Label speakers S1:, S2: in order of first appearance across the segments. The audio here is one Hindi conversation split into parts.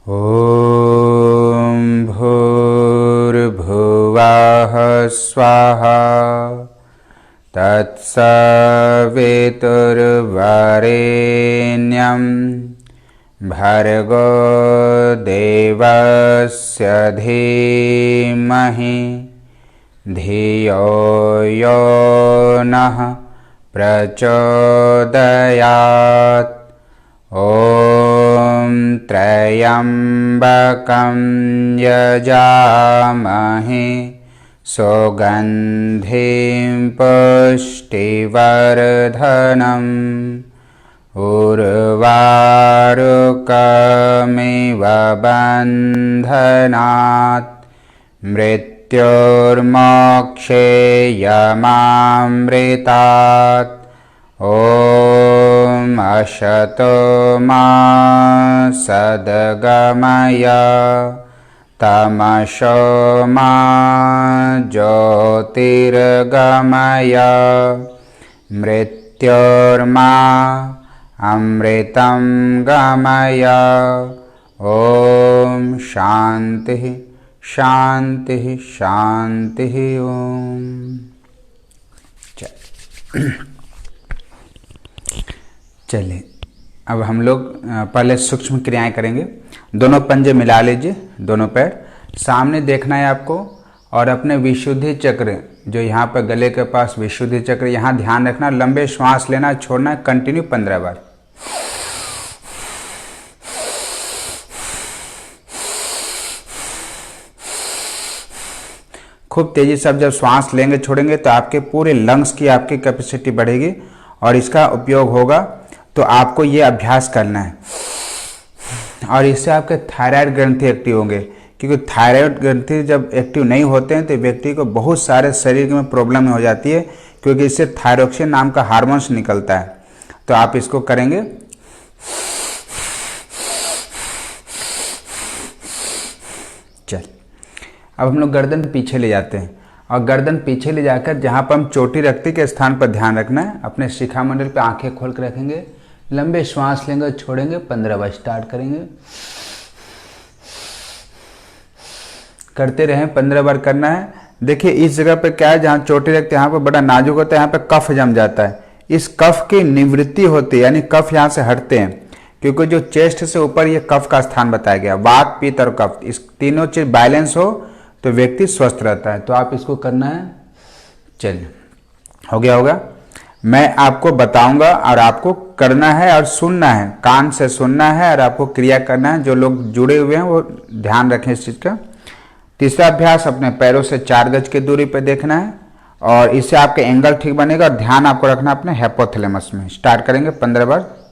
S1: ॐ भूर्भुवः स्वाहा तत्सवितुर्वरेण्यं भर्गो देवस्य धीमहि धियो यो नः प्रचोदयात्। ॐ त्र्यम्बकं यजामहे सुगन्धिं पुष्टिवर्धनम् उर्वारुकमिव बन्धनात् मृत्योर्मोक्षेयमामृतात्। ॐ असतो मा सद्गमय तमसो मा ज्योतिर्गमय मृत्योर्मा अमृतं गमय। ॐ शांति शांति शांति। ओम चलिए अब हम लोग पहले सूक्ष्म क्रियाएं करेंगे। दोनों पंजे मिला लीजिए, दोनों पैर सामने देखना है आपको, और अपने विशुद्धि चक्र जो यहाँ पर गले के पास विशुद्धि चक्र, यहाँ ध्यान रखना। लंबे श्वास लेना, छोड़ना, कंटिन्यू 15 बार। खूब तेजी से जब श्वास लेंगे छोड़ेंगे तो आपके पूरे लंग्स की आपकी कैपेसिटी बढ़ेगी, और इसका उपयोग होगा। तो आपको ये अभ्यास करना है, और इससे आपके थायराइड ग्रंथि एक्टिव होंगे, क्योंकि थायराइड ग्रंथि जब एक्टिव नहीं होते हैं तो व्यक्ति को बहुत सारे शरीर में प्रॉब्लम हो जाती है, क्योंकि इससे थायरोक्सिन नाम का हार्मोन्स निकलता है। तो आप इसको करेंगे। चल अब हम लोग गर्दन पीछे ले जाते हैं, और गर्दन पीछे ले जाकर जहाँ पर हम चोटी रखते के स्थान पर ध्यान रखना है। अपने शिखा मंडल पे आंखें खोल कर रखेंगे, लंबे श्वास लेंगे, छोड़ेंगे, 15 बार स्टार्ट करेंगे। करते रहें, 15 बार करना है। देखिए इस जगह पे क्या है, जहाँ चोटी रखते हैं यहाँ पर बड़ा नाजुक होता है, यहाँ पे कफ जम जाता है। इस कफ की निवृत्ति होती है, यानी कफ यहाँ से हटते हैं, क्योंकि जो चेस्ट से ऊपर ये कफ का स्थान बताया गया। वात, पित्त और कफ, इस तीनों चीज बैलेंस हो तो व्यक्ति स्वस्थ रहता है। तो आप इसको करना है। चलिए हो गया होगा। मैं आपको बताऊंगा और आपको करना है और सुनना है, कान से सुनना है और आपको क्रिया करना है। जो लोग जुड़े हुए हैं वो ध्यान रखें इस चीज का। तीसरा अभ्यास, अपने पैरों से 4 गज की दूरी पर देखना है, और इससे आपके एंगल ठीक बनेगा। और ध्यान आपको रखना अपने हाइपोथैलेमस में। स्टार्ट करेंगे 15 बार।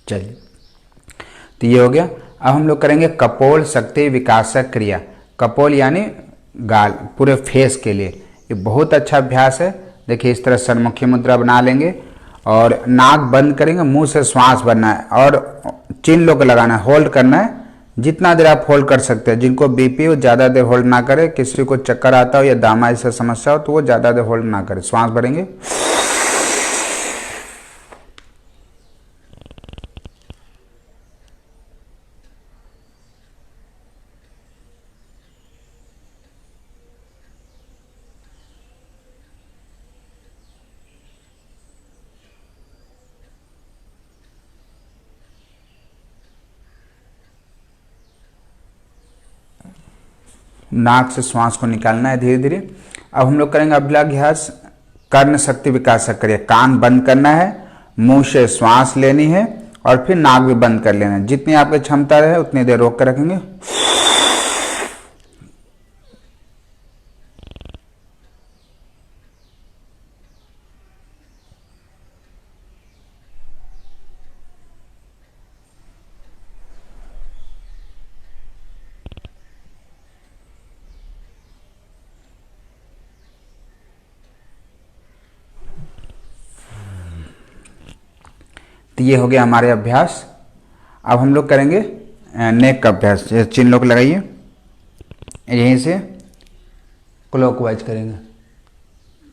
S1: चलिए तो ये हो गया। अब हम लोग करेंगे कपोल शक्ति विकासक क्रिया। कपोल यानी गाल, पूरे फेस के लिए ये बहुत अच्छा अभ्यास है। देखिए इस तरह सन्मुखी मुद्रा बना लेंगे, और नाक बंद करेंगे, मुंह से श्वास भरना है, और चिन लोग लगाना है, होल्ड करना है। जितना देर आप होल्ड कर सकते हैं। जिनको बीपी हो ज़्यादा देर होल्ड ना करे, किसी को चक्कर आता हो या दामा ऐसा समस्या हो तो वो ज़्यादा देर होल्ड ना करे। श्वास भरेंगे। नाक से श्वास को निकालना है धीरे धीरे। अब हम लोग करेंगे अभ्यास कर्ण शक्ति विकासक क्रिया। कान बंद करना है, मुंह से श्वास लेनी है, और फिर नाक भी बंद कर लेना है। जितनी आपकी क्षमता रहे उतनी देर रोक कर रखेंगे। तो ये हो गया हमारे अभ्यास। अब हम लोग करेंगे नेक का अभ्यास। चिन्ह लोग लगाइए, यहीं से क्लॉकवाइज करेंगे,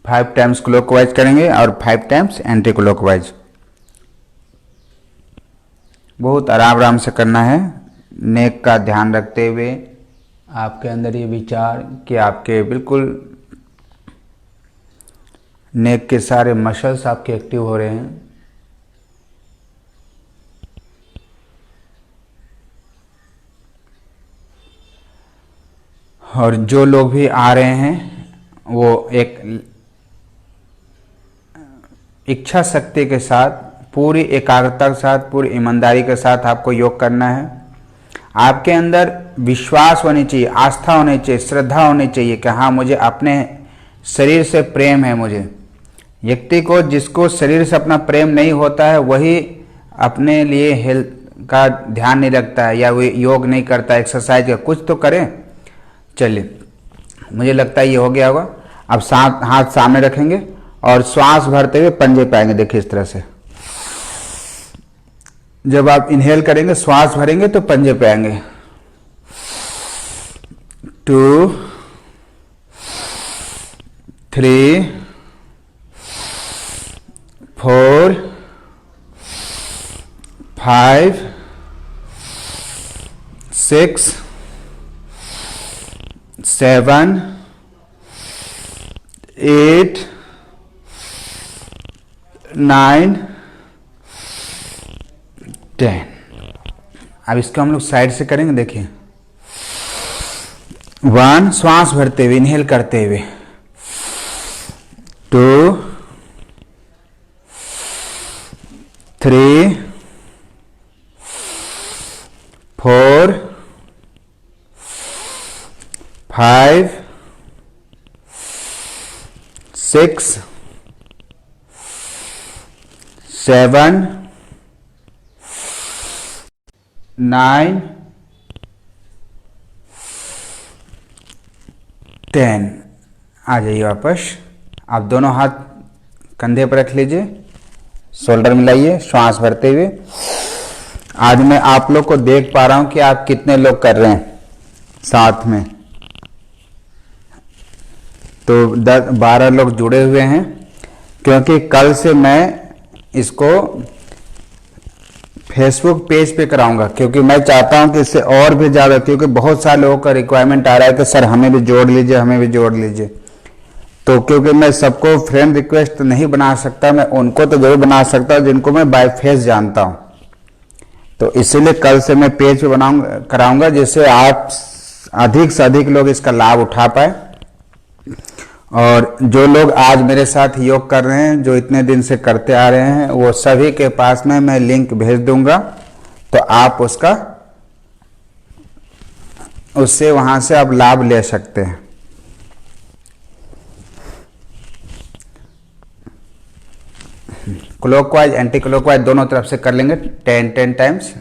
S1: 5 टाइम्स क्लॉकवाइज करेंगे और 5 टाइम्स एंटी क्लॉकवाइज। बहुत आराम आराम से करना है, नेक का ध्यान रखते हुए। आपके अंदर ये विचार कि आपके बिल्कुल नेक के सारे मसल्स आपके एक्टिव हो रहे हैं। और जो लोग भी आ रहे हैं वो एक इच्छा शक्ति के साथ, पूरी एकाग्रता के साथ, पूरी ईमानदारी के साथ आपको योग करना है। आपके अंदर विश्वास होनी चाहिए, आस्था होनी चाहिए, श्रद्धा होनी चाहिए कि हाँ मुझे अपने शरीर से प्रेम है। मुझे व्यक्ति को, जिसको शरीर से अपना प्रेम नहीं होता है वही अपने लिए हेल्थ का ध्यान नहीं रखता है, या वो योग नहीं करता, एक्सरसाइज का कुछ तो करें। चलिए, मुझे लगता है ये हो गया होगा। अब हाथ सामने रखेंगे और श्वास भरते हुए पंजे पे आएंगे। देखिए इस तरह से, जब आप इनहेल करेंगे, श्वास भरेंगे तो पंजे पे आएंगे। 2 3 4 5 6 7 8 9 10। अब इसको हम लोग साइड से करेंगे। देखिए 1, श्वास भरते हुए, इनहेल करते हुए, 2 3 4 5 6 7 9 10। आ जाइए वापस। आप दोनों हाथ कंधे पर रख लीजिए, शोल्डर मिलाइए, श्वास भरते हुए। आज मैं आप लोग को देख पा रहा हूं कि आप कितने लोग कर रहे हैं साथ में। तो 10-12 लोग जुड़े हुए हैं, क्योंकि कल से मैं इसको फेसबुक पेज पे कराऊंगा, क्योंकि मैं चाहता हूं कि इससे और भी ज़्यादा, क्योंकि बहुत सारे लोगों का रिक्वायरमेंट आ रहा है कि सर हमें भी जोड़ लीजिए, हमें भी जोड़ लीजिए। तो क्योंकि मैं सबको फ्रेंड रिक्वेस्ट नहीं बना सकता, मैं उनको तो जरूर बना सकता हूं जिनको मैं बाय फेस जानता हूं। तो इसीलिए कल से मैं पेज पे कराऊंगा, जिससे आप अधिक से अधिक लोग इसका लाभ उठा पाए। और जो लोग आज मेरे साथ योग कर रहे हैं, जो इतने दिन से करते आ रहे हैं, वो सभी के पास में मैं लिंक भेज दूंगा, तो आप उससे वहां से आप लाभ ले सकते हैं। क्लॉकवाइज एंटी क्लॉकवाइज दोनों तरफ से कर लेंगे 10 टाइम्स।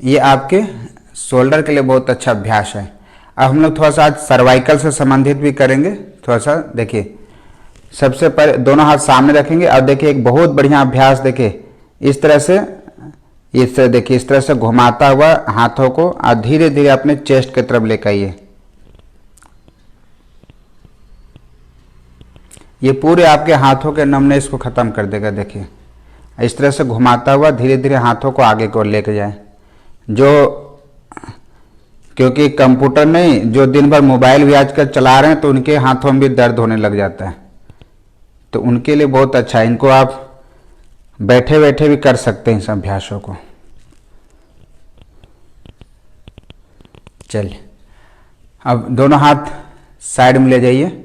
S1: ये आपके शोल्डर के लिए बहुत अच्छा अभ्यास है। अब हम लोग थोड़ा सा आज सर्वाइकल से संबंधित भी करेंगे थोड़ा सा। देखिए सबसे पहले दोनों हाथ सामने रखेंगे और देखिए एक बहुत बढ़िया अभ्यास, देखिए इस तरह से, देखिए इस तरह से घुमाता हुआ हाथों को और धीरे धीरे अपने चेस्ट की तरफ लेकर आइए। ये पूरे आपके हाथों के नमनेस को खत्म कर देगा। देखिए इस तरह से घुमाता हुआ धीरे धीरे हाथों को आगे को लेके जाए। क्योंकि कंप्यूटर नहीं, जो दिन भर मोबाइल भी आजकल चला रहे हैं तो उनके हाथों में भी दर्द होने लग जाता है, तो उनके लिए बहुत अच्छा है। इनको आप बैठे बैठे भी कर सकते हैं इस अभ्यासों को। चलिए अब दोनों हाथ साइड में ले जाइए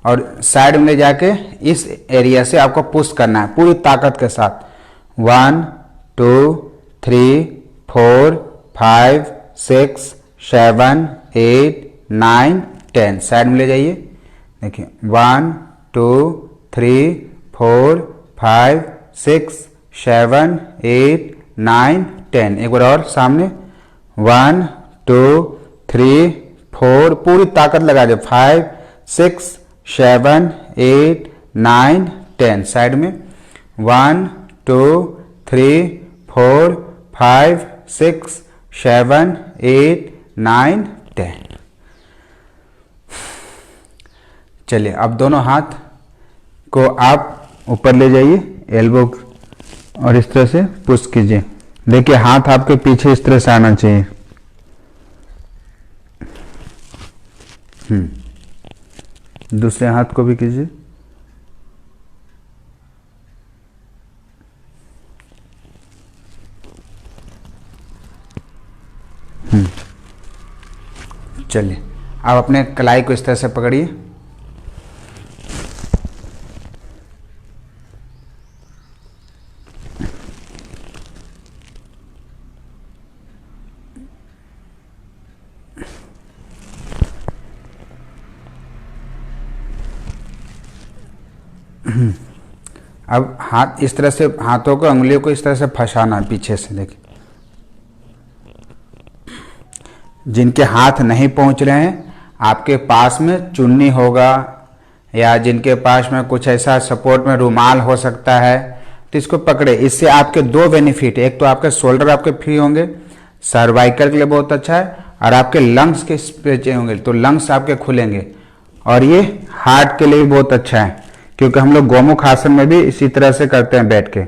S1: और साइड में ले जाके इस एरिया से आपको पुश करना है पूरी ताकत के साथ। 1 2 3 4 5 6 7 8 9 10। साइड में ले जाइए। देखिए 1 2 3 4 5 6 7 8 9 10। एक बार और सामने 1 2 3 4, पूरी ताकत लगा दे। 5 6 7 8 9 10। साइड में 1 2 3 4 5 6 7 8 9 10। चलिए अब दोनों हाथ को आप ऊपर ले जाइए, एल्बो और इस तरह से पुश कीजिए। देखिए हाथ आपके पीछे इस तरह से आना चाहिए। दूसरे हाथ को भी कीजिए। चलिए अब अपने कलाई को इस तरह से पकड़िए। अब हाथ इस तरह से, हाथों को, उंगलियों को इस तरह से फंसाना है पीछे से। देखिए जिनके हाथ नहीं पहुंच रहे हैं, आपके पास में चुन्नी होगा या जिनके पास में कुछ ऐसा सपोर्ट में रुमाल हो सकता है, तो इसको पकड़े। इससे आपके दो बेनिफिट, एक तो आपके शोल्डर आपके फ्री होंगे, सर्वाइकल के लिए बहुत अच्छा है, और आपके लंग्स के स्ट्रेच होंगे तो लंग्स आपके खुलेंगे, और ये हार्ट के लिए भी बहुत अच्छा है, क्योंकि हम लोग गोमुख आसन में भी इसी तरह से करते हैं बैठ के।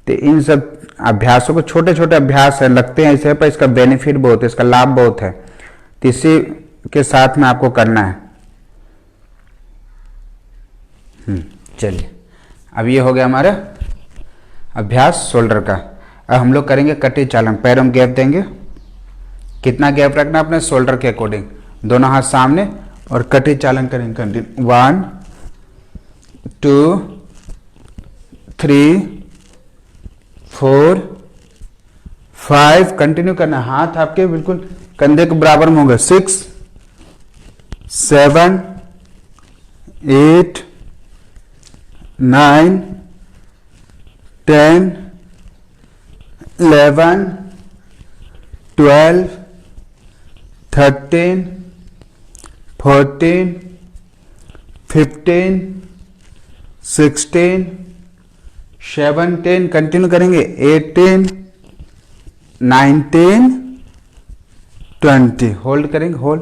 S1: तो इन सब अभ्यासों को, छोटे छोटे अभ्यास है, लगते हैं इसे, पर इसका बेनिफिट बहुत है, इसका लाभ बहुत है। तो इसी के साथ में आपको करना है। चलिए अब ये हो गया हमारा अभ्यास शोल्डर का। अब हम लोग करेंगे कटी चालन। पैरों में गैप देंगे। कितना गैप रखना अपने शोल्डर के अकॉर्डिंग। दोनों हाथ सामने और कटी चालन करेंगे। कंटिन्यू 1 2 3 4 5। कंटिन्यू करना। हाथ आपके बिल्कुल कंधे के बराबर में होंगे। 6 7 8 9 10 11 12 13 14 15 16 17। कंटिन्यू करेंगे। 18 19 20। होल्ड करेंगे। होल्ड।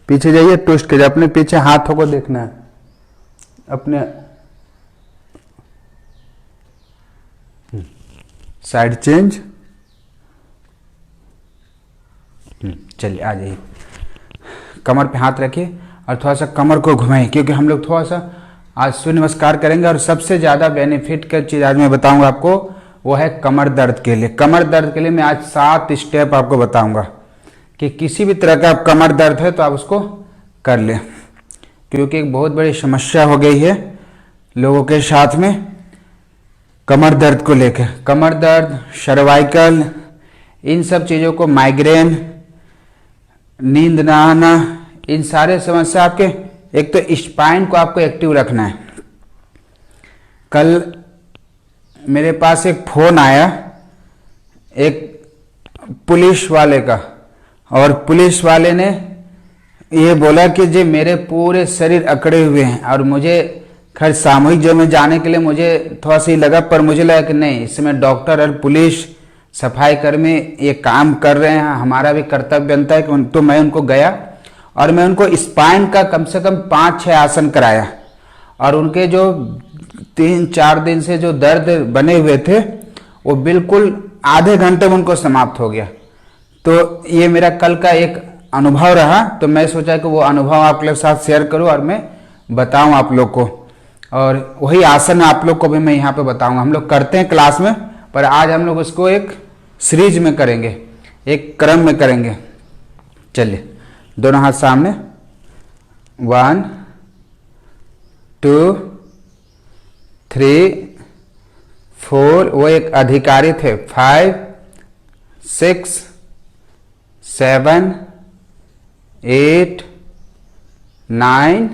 S1: पीछे जाइए, ट्विस्ट कीजिए। अपने पीछे हाथों को देखना है अपने। Side change. चलिए आ जाइए। कमर पे हाथ रखिए और थोड़ा सा कमर को घुमाइए, क्योंकि हम लोग थोड़ा सा आज सूर्य नमस्कार करेंगे। और सबसे ज़्यादा बेनिफिट का चीज़ आज मैं बताऊंगा आपको, वो है कमर दर्द के लिए। कमर दर्द के लिए मैं आज 7 स्टेप आपको बताऊंगा कि किसी भी तरह का कमर दर्द है तो आप उसको कर लें, क्योंकि एक बहुत बड़ी समस्या हो गई है लोगों के साथ में कमर दर्द को लेकर। कमर दर्द, सर्वाइकल, इन सब चीज़ों को, माइग्रेन, नींद ना आना, इन सारे समस्या आपके, एक तो स्पाइन को आपको एक्टिव रखना है। कल मेरे पास एक फोन आया एक पुलिस वाले का, और पुलिस वाले ने ये बोला कि जी मेरे पूरे शरीर अकड़े हुए हैं, और मुझे खैर सामूहिक जो में जाने के लिए मुझे थोड़ा सा ही लगा, पर मुझे लगा कि नहीं, इसमें डॉक्टर और पुलिस, सफाई कर्मी ये काम कर रहे हैं, हमारा भी कर्तव्य बनता है कि तो मैं उनको गया और मैं उनको स्पाइन का कम से कम 5-6 आसन कराया, और उनके जो 3-4 दिन से जो दर्द बने हुए थे वो बिल्कुल आधे घंटे में उनको समाप्त हो गया। तो ये मेरा कल का एक अनुभव रहा, तो मैं सोचा कि वो अनुभव आप लोग साथ शेयर करूं और मैं बताऊं आप लोग को, और वही आसन आप लोग को भी मैं यहाँ पे बताऊंगा। हम लोग करते हैं क्लास में, पर आज हम लोग उसको एक सीरीज में करेंगे, एक क्रम में करेंगे। चलिए दोनों हाथ सामने। 1 2 3 4। वो एक अधिकारी थे। 5 6 7 8 9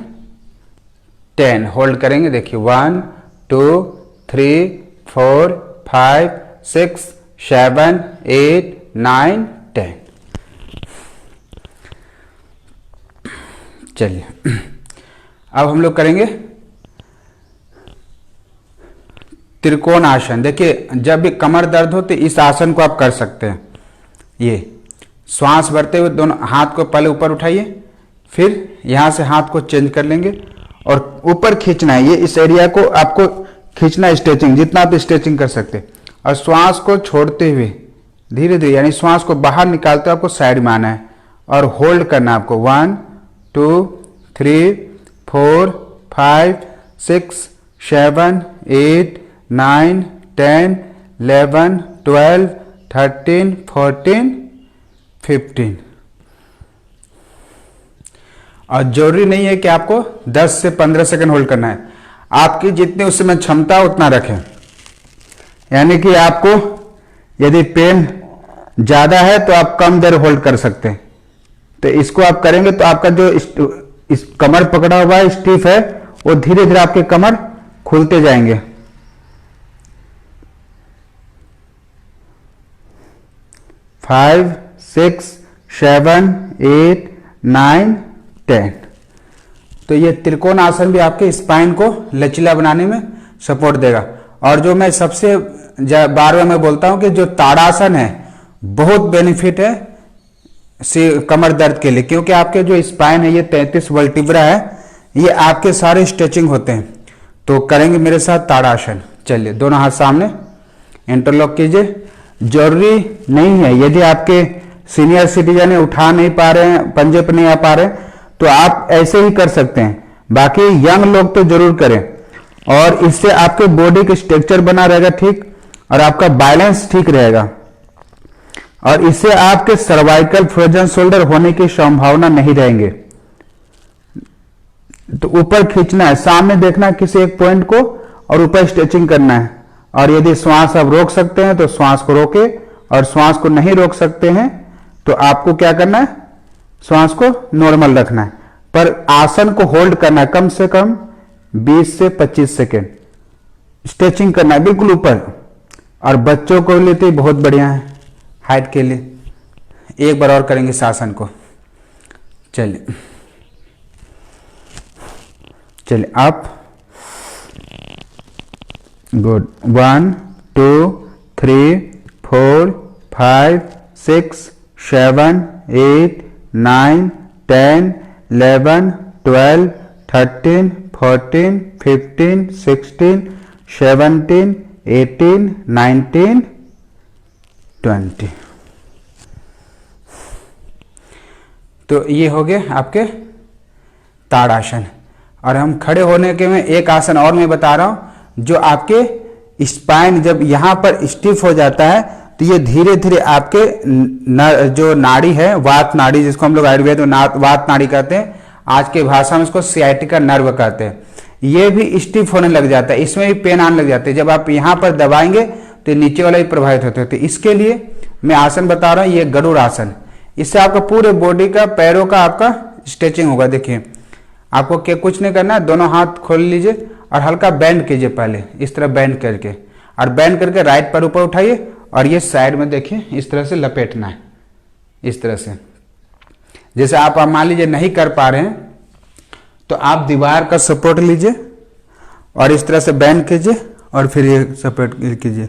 S1: 10। होल्ड करेंगे। देखिए 1 2 3 4 5 6 7 8 9 10। चलिए अब हम लोग करेंगे त्रिकोण आसन। देखिए जब भी कमर दर्द हो तो इस आसन को आप कर सकते हैं। ये श्वास भरते हुए दोनों हाथ को पहले ऊपर उठाइए, फिर यहाँ से हाथ को चेंज कर लेंगे और ऊपर खींचना है। ये इस एरिया को आपको खींचना है, स्ट्रेचिंग जितना आप स्ट्रेचिंग कर सकते हैं। और श्वास को छोड़ते हुए धीरे धीरे, यानी श्वास को बाहर निकालते हुए आपको साइड में आना है और होल्ड करना है आपको। 1 2 3 4 5 6 7 8 9 10 11 12 13 14 15। और जरूरी नहीं है कि आपको 10 से 15 सेकंड होल्ड करना है, आपकी जितनी उस समय क्षमता उतना रखें। यानी कि आपको यदि पेन ज्यादा है तो आप कम देर होल्ड कर सकते हैं। तो इसको आप करेंगे तो आपका जो इस कमर पकड़ा हुआ है स्टिफ है, वो धीरे धीरे आपके कमर खुलते जाएंगे। फाइव 6 7 8 9 10। तो ये त्रिकोण आसन भी आपके स्पाइन को लचीला बनाने में सपोर्ट देगा। और जो मैं सबसे बार बार मैं बोलता हूं कि जो ताड़ासन है बहुत बेनिफिट है कमर दर्द के लिए, क्योंकि आपके जो स्पाइन है ये 33 वर्टिब्रा है, ये आपके सारे स्ट्रेचिंग होते हैं। तो करेंगे मेरे साथ ताड़ासन। चलिए दोनों हाथ सामने इंटरलॉक कीजिए। जरूरी नहीं है, यदि आपके सीनियर सिटीजन उठा नहीं पा रहे हैं, पंजे पर नहीं आ पा रहे हैं, तो आप ऐसे ही कर सकते हैं। बाकी यंग लोग तो जरूर करें, और इससे आपके बॉडी का स्ट्रक्चर बना रहेगा ठीक, और आपका बैलेंस ठीक रहेगा, और इससे आपके सर्वाइकल फ्रोजन शोल्डर होने की संभावना नहीं रहेंगे। तो ऊपर खींचना है, सामने देखना है किसी एक पॉइंट को, और ऊपर स्ट्रेचिंग करना है। और यदि श्वास आप रोक सकते हैं तो श्वास को रोके, और श्वास को नहीं रोक सकते हैं तो आपको क्या करना है, श्वास को नॉर्मल रखना है, पर आसन को होल्ड करना है कम से कम 20 से 25 सेकेंड। स्ट्रेचिंग करना है बिल्कुल ऊपर। और बच्चों को लिए तो बहुत बढ़िया है हाइट के लिए। एक बार और करेंगे इस आसन को। चलिए चलिए अप, गुड। 1 2 3 4 5 6 7 8 9 10 11 12 13 14 15 16 17 18 19 20। तो ये हो गए आपके ताड़ासन। और हम खड़े होने के में एक आसन और मैं बता रहा हूं, जो आपके स्पाइन जब यहां पर स्टिफ हो जाता है तो ये धीरे धीरे आपके जो नाड़ी है, वात नाड़ी, जिसको हम लोग आयुर्वेद में वात नाड़ी कहते हैं, आज के भाषा में इसको सियाटिका नर्व कहते हैं, ये भी स्टिफ होने लग जाता है, इसमें भी पेन आने लग जाते हैं। जब आप यहां पर दबाएंगे तो नीचे वाला भी प्रभावित होते हैं। तो इसके लिए मैं आसन बता रहा हूं, ये गरुड़ आसन। इससे आपका पूरे बॉडी का, पैरों का आपका स्ट्रेचिंग होगा। देखिए आपको क्या कुछ नहीं करना है, दोनों हाथ खोल लीजिए और हल्का बेंड कीजिए, पहले इस तरह बेंड करके, और बेंड करके राइट पर ऊपर उठाइए, और ये साइड में देखिए इस तरह से लपेटना है, इस तरह से। जैसे आप मान लीजिए नहीं कर पा रहे हैं तो आप दीवार का सपोर्ट लीजिए और इस तरह से बेंड कीजिए, और फिर ये सपोर्ट कीजिए।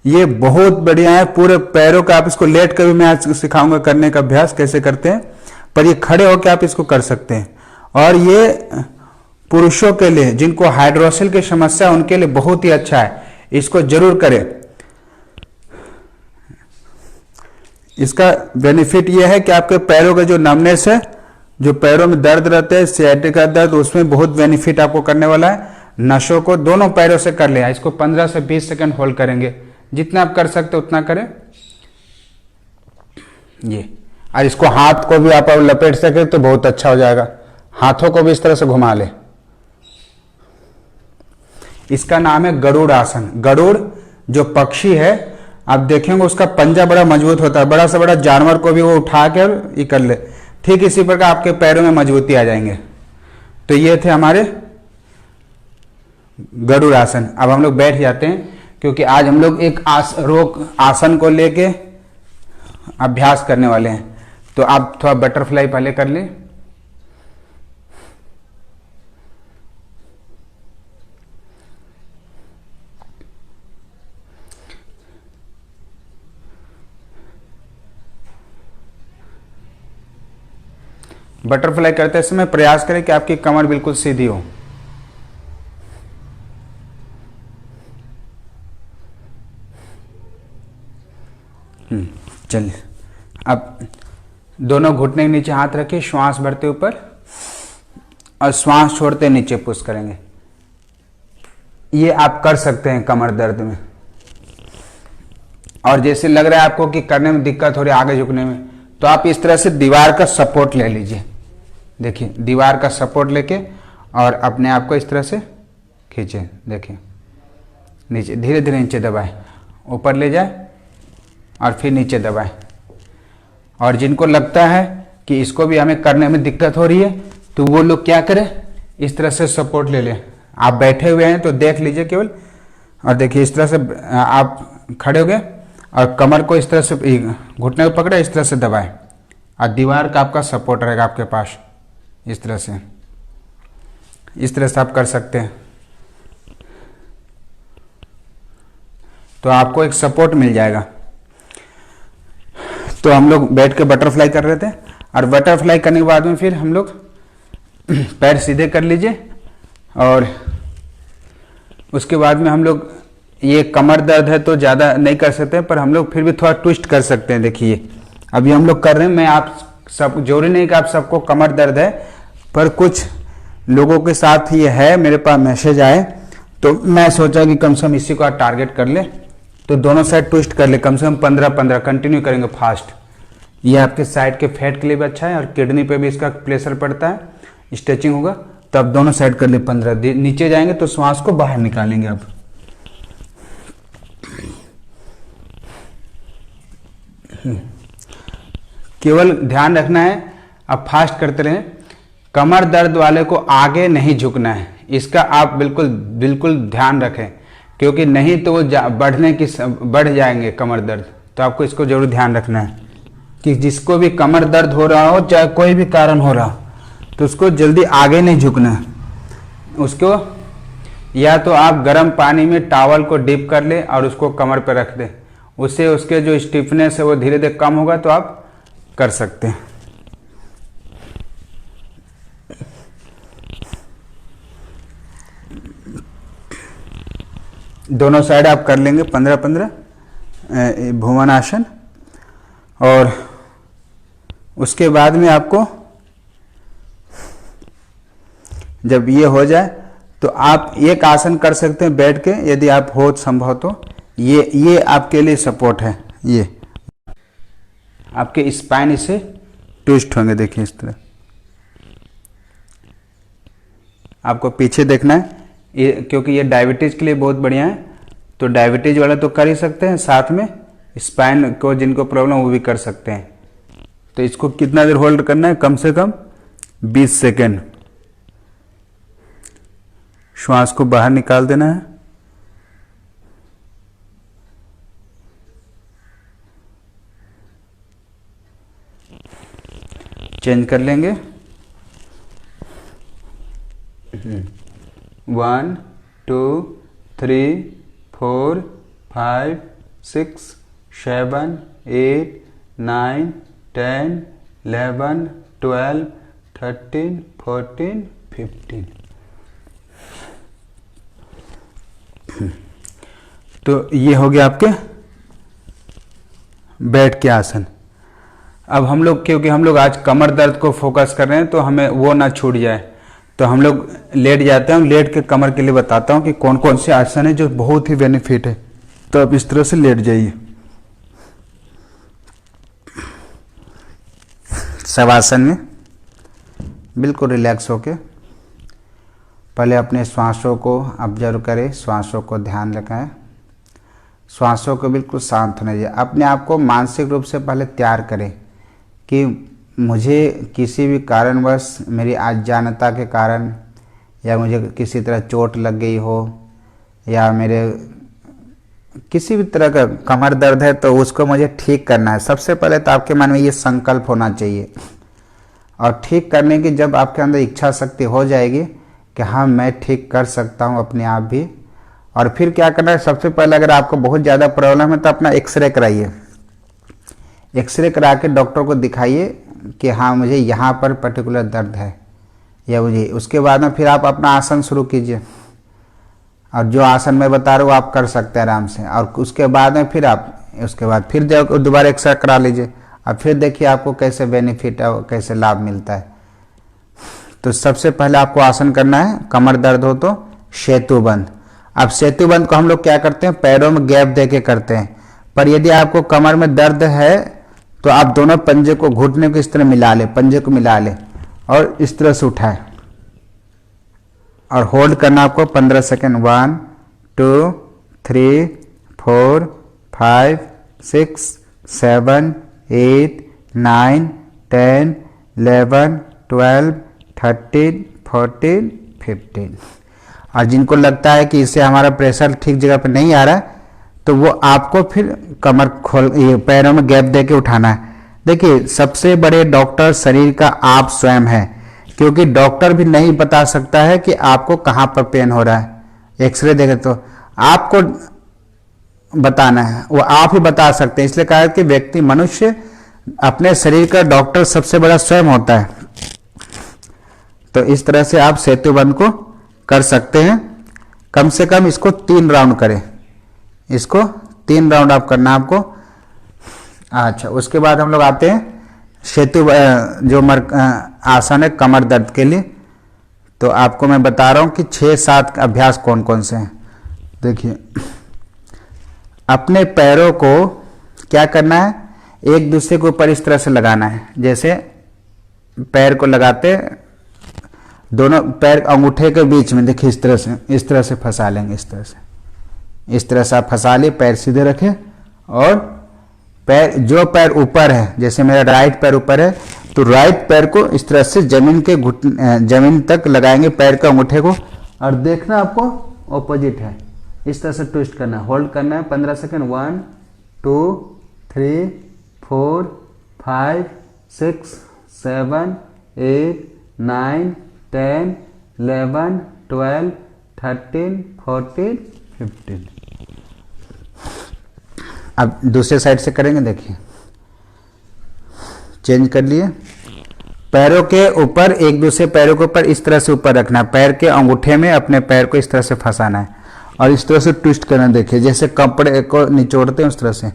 S1: ये बहुत बढ़िया है पूरे पैरों का। आप इसको लेट कर भी मैं आज सिखाऊंगा करने का अभ्यास कैसे करते हैं, पर ये खड़े होकर आप इसको कर सकते हैं। और ये पुरुषों के लिए जिनको हाइड्रोसिल की समस्या है उनके लिए बहुत ही अच्छा है, इसको जरूर करें। इसका बेनिफिट यह है कि आपके पैरों का जो नमनेस है, जो पैरों में दर्द रहते हैं, सियाटिका दर्द, उसमें बहुत बेनिफिट आपको करने वाला है। नसों को दोनों पैरों से कर लिया। इसको 15 से 20 सेकंड होल्ड करेंगे, जितना आप कर सकते उतना करें। ये, और इसको हाथ को भी आप लपेट सके तो बहुत अच्छा हो जाएगा। हाथों को भी इस तरह से घुमा ले। इसका नाम है गरुड़ आसन। गरुड़ जो पक्षी है, आप देखेंगे उसका पंजा बड़ा मजबूत होता है, बड़ा से बड़ा जानवर को भी वो उठा कर ये कर ले। ठीक इसी प्रकार आपके पैरों में मजबूती आ जाएंगे। तो ये थे हमारे गरुड़ आसन। अब हम लोग बैठ जाते हैं, क्योंकि आज हम लोग एक आसन को लेके अभ्यास करने वाले हैं। तो आप थोड़ा बटरफ्लाई पहले कर लें। बटरफ्लाई करते समय प्रयास करें कि आपकी कमर बिल्कुल सीधी हो। चलिए, अब दोनों घुटने के नीचे हाथ रखिए, श्वास भरते ऊपर और श्वास छोड़ते नीचे पुश करेंगे। ये आप कर सकते हैं कमर दर्द में। और जैसे लग रहा है आपको कि करने में दिक्कत हो रही है आगे झुकने में, तो आप इस तरह से दीवार का सपोर्ट ले लीजिए। देखिए, दीवार का सपोर्ट लेके और अपने आप को इस तरह से खींचे। देखिए, नीचे धीरे धीरे नीचे दबाएं, ऊपर ले जाए और फिर नीचे दबाएं। और जिनको लगता है कि इसको भी हमें करने में दिक्कत हो रही है, तो वो लोग क्या करें, इस तरह से सपोर्ट ले लें। आप बैठे हुए हैं तो देख लीजिए केवल, और देखिए इस तरह से आप खड़े हो गए और कमर को इस तरह से घुटने को पकड़े, इस तरह से दबाएं और दीवार का आपका सपोर्ट रहेगा आपके पास। इस तरह से आप कर सकते हैं, तो आपको एक सपोर्ट मिल जाएगा। तो हम लोग बैठ के बटरफ्लाई कर रहे थे, और बटरफ्लाई करने के बाद में फिर हम लोग पैर सीधे कर लीजिए, और उसके बाद में हम लोग, ये कमर दर्द है तो ज़्यादा नहीं कर सकते, पर हम लोग फिर भी थोड़ा ट्विस्ट कर सकते हैं। देखिए, अभी हम लोग कर रहे हैं, मैं आप सब, जरूरी नहीं कि आप सबको कमर दर्द है, पर कुछ लोगों के साथ ये है, मेरे पास मैसेज आए, तो मैं सोचा कि कम से कम इसी को आप टारगेट कर ले, तो दोनों साइड ट्विस्ट कर ले, कम से कम 15-15 कंटिन्यू करेंगे फास्ट। ये आपके साइड के फैट के लिए भी अच्छा है, और किडनी पे भी इसका प्रेशर पड़ता है, स्ट्रेचिंग होगा। तो आप दोनों साइड कर ले 15। नीचे जाएंगे तो श्वास को बाहर निकालेंगे आप। केवल ध्यान रखना है, अब फास्ट करते रहें। कमर दर्द वाले को आगे नहीं झुकना है, इसका आप बिल्कुल ध्यान रखें, क्योंकि नहीं तो वो बढ़ जाएंगे कमर दर्द। तो आपको इसको जरूर ध्यान रखना है कि जिसको भी कमर दर्द हो रहा हो, चाहे कोई भी कारण हो रहा हो, तो उसको जल्दी आगे नहीं झुकना है। उसको या तो आप गर्म पानी में टॉवल को डिप कर ले और उसको कमर पर रख दें, उससे उसके जो स्टिफनेस है वो धीरे धीरे कम होगा, तो आप कर सकते हैं। दोनों साइड आप कर लेंगे 15-15 भुवन आसन। और उसके बाद में आपको जब ये हो जाए तो आप एक आसन कर सकते हैं बैठ के, यदि आप हो संभव तो। ये आपके लिए सपोर्ट है, ये आपके स्पाइन इससे ट्विस्ट होंगे। देखिए इस तरह आपको पीछे देखना है, क्योंकि ये डायबिटीज के लिए बहुत बढ़िया है। तो डायबिटीज वाला तो कर ही सकते हैं, साथ में स्पाइन को जिनको प्रॉब्लम वो भी कर सकते हैं। तो इसको कितना देर होल्ड करना है, कम से कम 20 सेकेंड। श्वास को बाहर निकाल देना है। चेंज कर लेंगे। 1 2 3 4 5 6 7 8 9 10 11 12 13 14 15। तो ये हो गया आपके बैठ के आसन। अब हम लोग, क्योंकि हम लोग आज कमर दर्द को फोकस कर रहे हैं, तो हमें वो ना छूट जाए, तो हम लोग लेट जाते हैं। लेट के कमर के लिए बताता हूँ कि कौन कौन से आसन है जो बहुत ही बेनिफिट है। तो अब इस तरह से लेट जाइए, शवासन में बिल्कुल रिलैक्स होके। पहले अपने श्वासों को ऑब्जर्व करें, श्वासों को ध्यान रखें, श्वासों को बिल्कुल शांत होने दीजिए। अपने आप को मानसिक रूप से पहले तैयार करें कि मुझे किसी भी कारणवश, मेरी अज्ञानता के कारण, या मुझे किसी तरह चोट लग गई हो, या मेरे किसी भी तरह का कमर दर्द है, तो उसको मुझे ठीक करना है। सबसे पहले तो आपके मन में ये संकल्प होना चाहिए, और ठीक करने की जब आपके अंदर इच्छा शक्ति हो जाएगी कि हाँ मैं ठीक कर सकता हूँ अपने आप भी, और फिर क्या करना है, सबसे पहले अगर आपको बहुत ज़्यादा प्रॉब्लम है तो अपना एक्सरे कराइए। एक्सरे करा के डॉक्टर को दिखाइए कि हाँ मुझे यहाँ पर पर्टिकुलर दर्द है या मुझे, उसके बाद में फिर आप अपना आसन शुरू कीजिए और जो आसन मैं बता रहा हूँ आप कर सकते हैं आराम से। और उसके बाद में फिर आप उसके बाद फिर दोबारा एक्सरसाइज करा लीजिए और फिर देखिए आपको कैसे बेनिफिट है, कैसे लाभ मिलता है। तो सबसे पहले आपको आसन करना है, कमर दर्द हो तो सेतुबंध। अब सेतुबंध को हम लोग क्या करते हैं, पैरों में गैप दे के करते हैं। पर यदि आपको कमर में दर्द है तो आप दोनों पंजे को, घुटने को इस तरह मिला ले, पंजे को मिला ले और इस तरह से उठाए और होल्ड करना आपको 15 सेकेंड। 1 2 3 4 5 6 7 8 9 10 11 12 13 14 15। और जिनको लगता है कि इससे हमारा प्रेशर ठीक जगह पे नहीं आ रहा है तो वो आपको फिर कमर खोल, ये पैरों में गैप दे के उठाना है। देखिए सबसे बड़े डॉक्टर शरीर का आप स्वयं है, क्योंकि डॉक्टर भी नहीं बता सकता है कि आपको कहाँ पर पेन हो रहा है। एक्सरे देखे तो आपको बताना है, वो आप ही बता सकते हैं। इसलिए कहा है कि व्यक्ति, मनुष्य अपने शरीर का डॉक्टर सबसे बड़ा स्वयं होता है। तो इस तरह से आप सेतुबंध को कर सकते हैं। कम से कम इसको 3 राउंड करें, इसको 3 राउंड आप करना आपको। अच्छा, उसके बाद हम लोग आते हैं सेतु जो आसन है कमर दर्द के लिए। तो आपको मैं बता रहा हूं कि 6-7 अभ्यास कौन कौन से हैं। देखिए अपने पैरों को क्या करना है, एक दूसरे के ऊपर इस तरह से लगाना है। जैसे पैर को लगाते, दोनों पैर अंगूठे के बीच में देखिए इस तरह से फंसा लेंगे। इस तरह से आप फंसा लिए, पैर सीधे रखें और पैर, जो पैर ऊपर है, जैसे मेरा राइट पैर ऊपर है तो राइट पैर को इस तरह से जमीन तक लगाएंगे पैर के अंगूठे को। और देखना आपको ऑपोजिट है, इस तरह से ट्विस्ट करना है, होल्ड करना है 15 सेकेंड। 1 2 3 4 5 6 7 8 9 10 11 12 13 14 15। अब दूसरे साइड से करेंगे। देखिए चेंज कर लिए, पैरों के ऊपर, एक दूसरे पैरों के ऊपर इस तरह से ऊपर रखना, पैर के अंगूठे में अपने पैर को इस तरह से फंसाना है और इस तरह से ट्विस्ट करना। देखिए जैसे कपड़े को निचोड़ते हैं उस तरह से।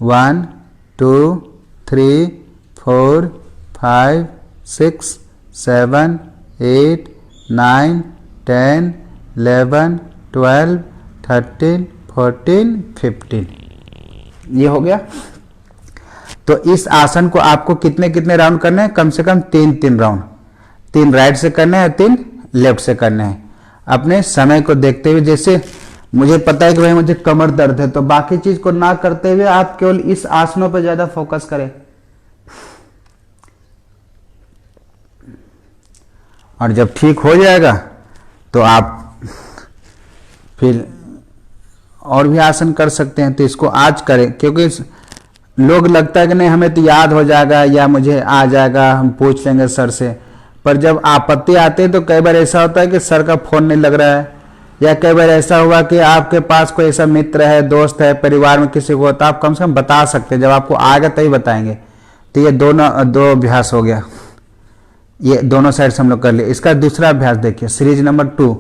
S1: 1 2 3 4 5 6 7 8 9 10 11 12 13 14 15। ये हो गया। तो इस आसन को आपको कितने राउंड करने हैं, कम से कम 3 राउंड, 3 राइट से करने हैं, 3 लेफ्ट से करने हैं, अपने समय को देखते हुए। जैसे मुझे पता है कि भाई मुझे कमर दर्द है, तो बाकी चीज को ना करते हुए आप केवल इस आसनों पर ज्यादा फोकस करें। और जब ठीक हो जाएगा तो आप फिर और भी आसन कर सकते हैं। तो इसको आज करें, क्योंकि लोग लगता है कि नहीं हमें तो याद हो जाएगा या मुझे आ जाएगा, हम पूछ लेंगे सर से। पर जब आपत्ति आती है तो कई बार ऐसा होता है कि सर का फोन नहीं लग रहा है, या कई बार ऐसा हुआ कि आपके पास कोई ऐसा मित्र है, दोस्त है, परिवार में किसी को, तो आप कम से कम बता सकते हैं। जब आपको आएगा तभी बताएंगे। तो ये दो अभ्यास हो गया, ये दोनों साइड से हम लोग कर लिए। इसका दूसरा अभ्यास देखिए, सीरीज नंबर 2।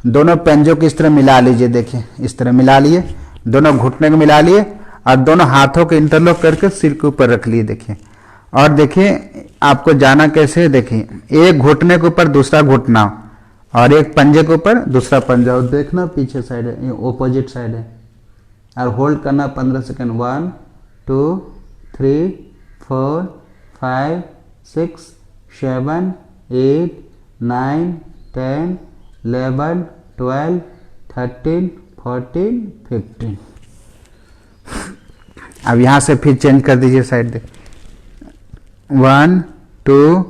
S1: दोनों पंजों को इस तरह मिला लीजिए। देखिए इस तरह मिला लिए, दोनों घुटने को मिला लिए और दोनों हाथों को इंटरलॉक करके सिर के ऊपर रख लिए। देखिए, और देखिए आपको जाना कैसे, देखिए एक घुटने के ऊपर दूसरा घुटना और एक पंजे के ऊपर दूसरा पंजा, और देखना पीछे साइड है, ये ऑपोजिट साइड है। और होल्ड करना 15 सेकेंड। 1 2 3 4 5 6 7 8 9 10 11 12 13 14 15। अब यहां से फिर चेंज कर दीजिए साइड। 1 2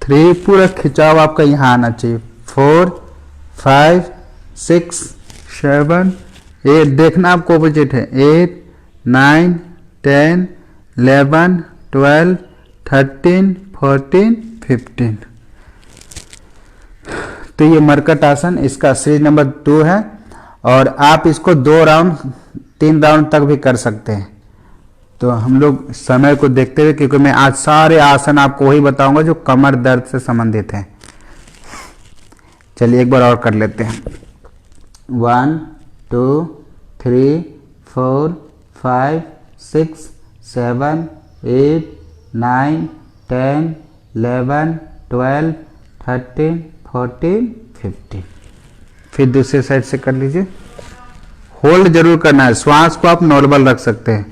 S1: 3 पूरा खिंचाव आपका यहां आना चाहिए। 4 5 6 7 8, देखना आपको ऑपोजिट है। 8 9 10 11 12 13 14 15। तो ये मरकट आसन, इसका सीरीज नंबर 2 है। और आप इसको 2 राउंड 3 राउंड तक भी कर सकते हैं। तो हम लोग समय को देखते हुए, क्योंकि मैं आज सारे आसन आपको वही बताऊंगा जो कमर दर्द से संबंधित हैं। चलिए एक बार और कर लेते हैं। 1 2 3 4 5 6 7 8 9 10 11 12 13 14 15। फिर दूसरे साइड से कर लीजिए। होल्ड जरूर करना है, श्वास को आप नॉर्मल रख सकते हैं।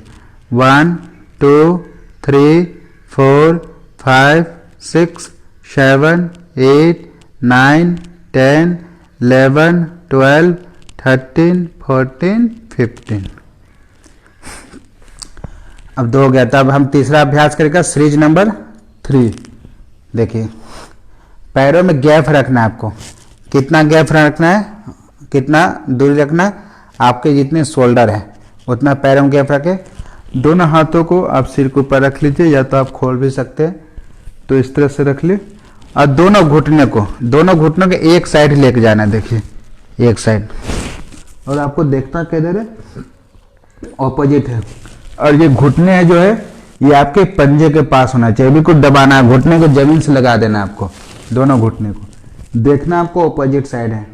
S1: 1 2 3 4 5 6 7 8 9 10 11 12 13 14 15। अब 2 हो गया था। अब हम तीसरा अभ्यास करेगा, सीरीज नंबर 3। देखिए, पैरों में गैप रखना है आपको। कितना गैप रखना है, कितना दूरी रखना है, आपके जितने शोल्डर है उतना पैरों में गैप रखे। दोनों हाथों को आप सिर के ऊपर रख लीजिए, या तो आप खोल भी सकते हैं, तो इस तरह से रख ली। और दोनों घुटनों के एक साइड लेके जाना है। देखिए, एक साइड, और आपको देखना किधर है, ऑपोजिट है। और ये घुटने जो है ये आपके पंजे के पास होना चाहिए, बिल्कुल दबाना है, घुटने को जमीन से लगा देना है आपको। दोनों घुटने को देखना आपको ऑपोजिट साइड है।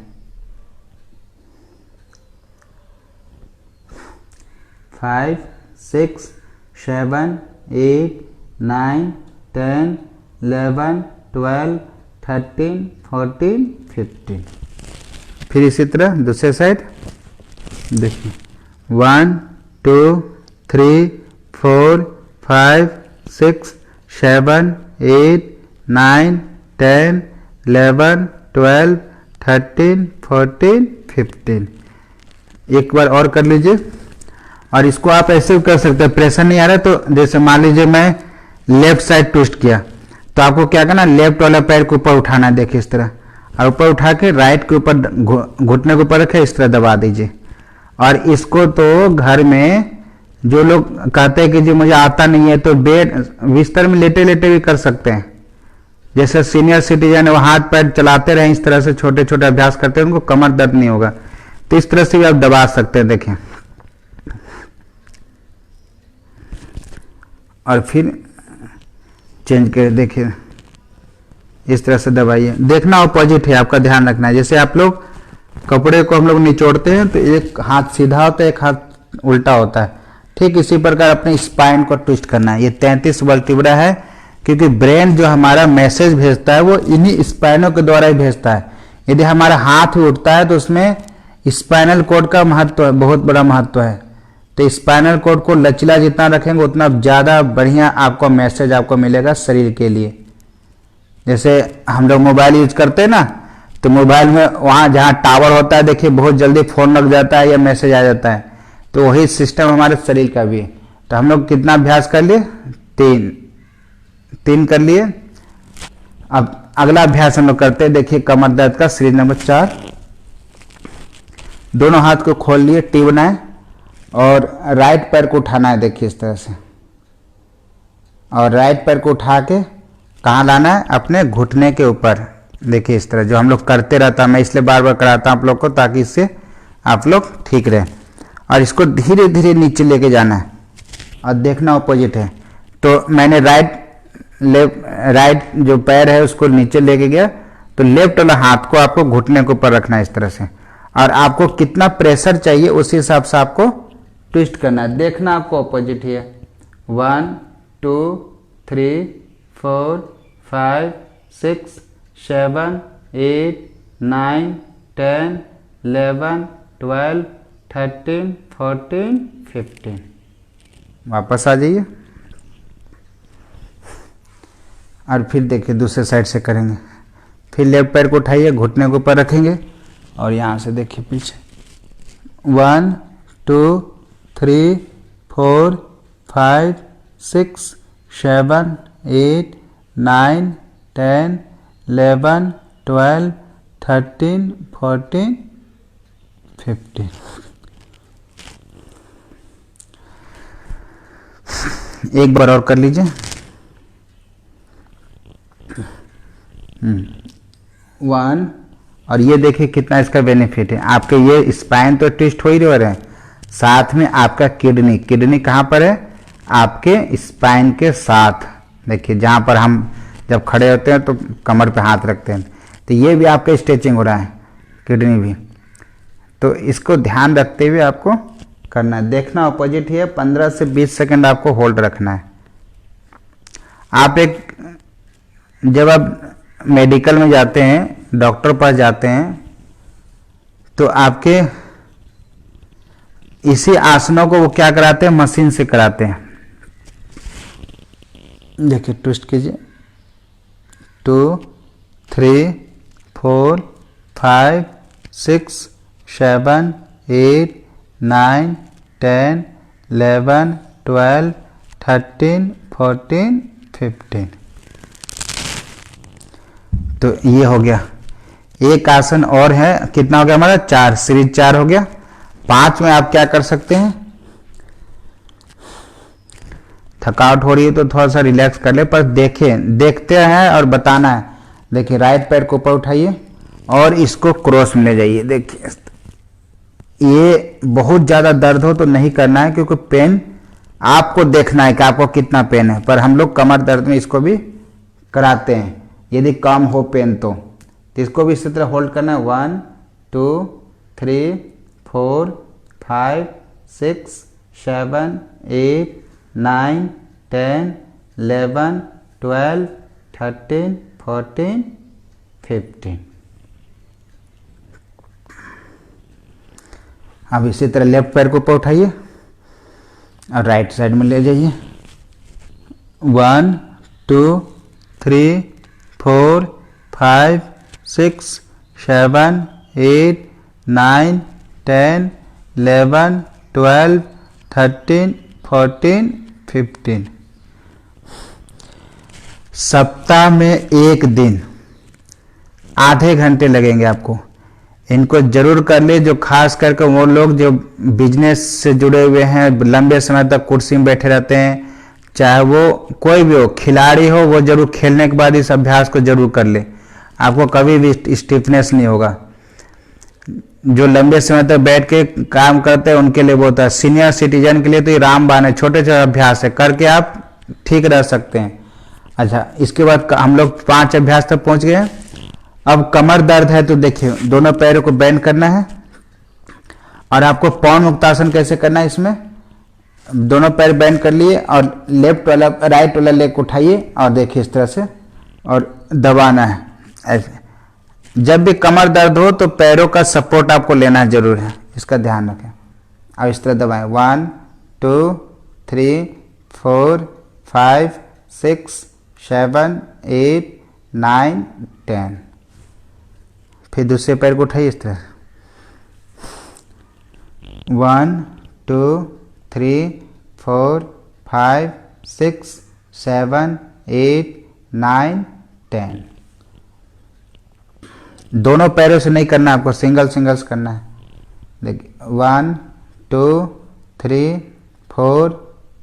S1: 5 6 7 8 9 10 11 12 13 14 15। फिर इसी तरह दूसरे साइड देखिए, 1 2 3 4 5 6 7 8 9 10 11 12 13 14 15। एक बार और कर लीजिए। और इसको आप ऐसे भी कर सकते हैं, प्रेशर नहीं आ रहा है तो जैसे मान लीजिए मैं लेफ्ट साइड ट्विस्ट किया, तो आपको क्या करना, लेफ्ट वाला पैर के ऊपर उठाना है। देखिए इस तरह, और ऊपर उठा के राइट के ऊपर घुटने के ऊपर रखे, इस तरह दबा दीजिए। और इसको तो घर में जो लोग कहते हैं कि जी मुझे आता नहीं है, तो बेड बिस्तर में लेटे लेटे भी कर सकते हैं। जैसे सीनियर सिटीजन है वो हाथ पैर चलाते रहे, इस तरह से छोटे छोटे अभ्यास करते हैं, उनको कमर दर्द नहीं होगा। तो इस तरह से भी आप दबा सकते हैं। देखें, और फिर चेंज कर, देखिए इस तरह से दबाइए। देखना ऑपोजिट है, आपका ध्यान रखना है। जैसे आप लोग कपड़े को हम लोग निचोड़ते हैं तो एक हाथ सीधा होता है, एक हाथ उल्टा होता है। ठीक इसी प्रकार अपने स्पाइन को ट्विस्ट करना है। ये 33 वर्टिब्रा है, क्योंकि ब्रेन जो हमारा मैसेज भेजता है वो इन्हीं स्पाइनों के द्वारा ही भेजता है। यदि हमारा हाथ ही उठता है तो उसमें स्पाइनल कोड का महत्व है, बहुत बड़ा महत्व है। तो स्पाइनल कोड को लचीला जितना रखेंगे उतना ज़्यादा बढ़िया आपको मैसेज आपको मिलेगा शरीर के लिए। जैसे हम लोग मोबाइल यूज करते हैं ना, तो मोबाइल में वहाँ जहाँ टावर होता है, देखिए बहुत जल्दी फोन लग जाता है या मैसेज आ जाता है। तो वही सिस्टम हमारे शरीर का भी है। तो हम लोग कितना अभ्यास कर लिए, 3 कर लिए। अब अगला अभ्यास हम लोग करते हैं। देखिए कमर दर्द का सीरीज नंबर 4। दोनों हाथ को खोल लिए, टी बनाए, और राइट पैर को उठाना है। देखिए इस तरह से, और राइट पैर को उठा के कहाँ लाना है, अपने घुटने के ऊपर। देखिए इस तरह, जो हम लोग करते रहता है, मैं इसलिए बार बार कराता हूँ आप लोग को, ताकि इससे आप लोग ठीक रहे। और इसको धीरे धीरे नीचे लेके जाना है, और देखना ऑपोजिट है। तो मैंने राइट जो पैर है उसको नीचे लेके गया, तो लेफ्ट वाला हाथ को आपको घुटने के ऊपर रखना है इस तरह से। और आपको कितना प्रेशर चाहिए उसी हिसाब से आपको ट्विस्ट करना है। देखना आपको ऑपोजिट ही है। 1 2 3 4 5 6 7 8 9 10 11 12 13 14 15। वापस आ जाइए, और फिर देखिए दूसरे साइड से करेंगे। फिर लेफ्ट पैर को उठाइए, घुटने के ऊपर रखेंगे, और यहाँ से देखिए पीछे। 1 2 3 4 5 6 7 8 9 10 11 12 13 14 15। एक बार और कर लीजिए। 1। और ये देखिए कितना इसका बेनिफिट है। आपके ये स्पाइन तो ट्विस्ट हो ही रहे हैं, साथ में आपका किडनी कहाँ पर है, आपके स्पाइन के साथ। देखिए जहाँ पर हम जब खड़े होते हैं तो कमर पे हाथ रखते हैं, तो ये भी आपका स्ट्रेचिंग हो रहा है, किडनी भी। तो इसको ध्यान रखते हुए आपको करना है। देखना ऑपोजिट ही है, 15 से 20 सेकंड आपको होल्ड रखना है। आप जब आप मेडिकल में जाते हैं, डॉक्टर पास जाते हैं, तो आपके इसी आसनों को वो क्या कराते हैं, मशीन से कराते हैं। देखिए ट्विस्ट कीजिए, 2 3 4 5 6 7 8 9 10 11 12 13 14 15। तो ये हो गया। एक आसन और है, कितना हो गया हमारा, 4, सीरीज 4 हो गया। 5 में आप क्या कर सकते हैं, थकावट हो रही है तो थोड़ा सा रिलैक्स कर ले, पर देखते हैं और बताना है। देखिए राइट पैर को ऊपर उठाइए और इसको क्रॉस में ले जाइए। देखिए ये बहुत ज्यादा दर्द हो तो नहीं करना है, क्योंकि पेन आपको देखना है कि आपको कितना पेन है। पर हम लोग कमर दर्द में इसको भी कराते हैं, यदि कम हो पेन तो इसको भी इसी तरह होल्ड करना है। 1 2 3 4 5 6 7 8 9 10 11 12 13 14 15। अब इसी तरह लेफ्ट पैर को ऊपर उठाइए और राइट साइड में ले जाइए। 1 2 3 4 5 6 7 8 9 10 11 12 13 14 15। सप्ताह में एक दिन आधे घंटे लगेंगे आपको। इनको जरूर कर ले, जो खास करके वो लोग जो बिजनेस से जुड़े हुए हैं, लंबे समय तक कुर्सी में बैठे रहते हैं, चाहे वो कोई भी हो, खिलाड़ी हो, वो जरूर खेलने के बाद इस अभ्यास को जरूर कर ले। आपको कभी भी स्टिफनेस नहीं होगा। जो लंबे समय तक बैठ के काम करते हैं उनके लिए बहुत है, सीनियर सिटीजन के लिए तो ये रामबाण है, छोटे छोटे अभ्यास है, करके आप ठीक रह सकते हैं। अच्छा, इसके बाद हम लोग 5 अभ्यास तक पहुंच गए हैं। अब कमर दर्द है तो देखिए दोनों पैरों को बेंड करना है और आपको पवन मुक्तासन कैसे करना है। इसमें दोनों पैर बेंड कर लिए और राइट वाला लेग उठाइए और देखिए इस तरह से और दबाना है ऐसे। जब भी कमर दर्द हो तो पैरों का सपोर्ट आपको लेना जरूर है, इसका ध्यान रखें। अब इस तरह दबाएं। 1 2 3 4 5 6 7 8 9 10। फिर दूसरे पैर को उठाइए इस तरह। 1 2 3 4 5 6 7 8 9 10। दोनों पैरों से नहीं करना, आपको सिंगल्स करना है। देखिए 1 2 3 4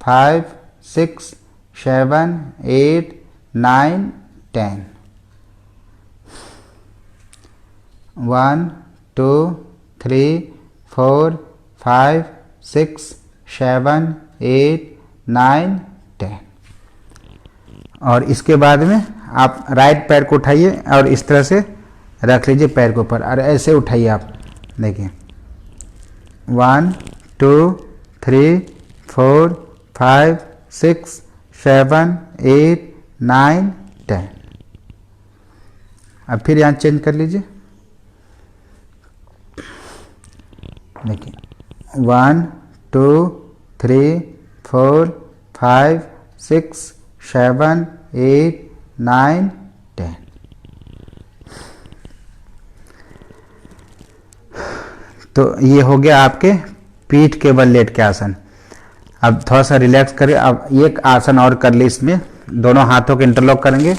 S1: 5 6 7 8 9 10। 1 2 3 4 5 6 7 8 9 10। और इसके बाद में आप राइट पैर को उठाइए और इस तरह से रख लीजिए पैर के ऊपर और ऐसे उठाइए आप। देखिए 1 2 3 4 5 6 7 8 9 10। अब फिर यहाँ चेंज कर लीजिए। देखिए 1 2 3 4 5 6 7 8 9 10। तो ये हो गया आपके पीठ के बल लेट के आसन। अब थोड़ा सा रिलैक्स करें। अब एक आसन और कर ली, इसमें दोनों हाथों को इंटरलॉक करेंगे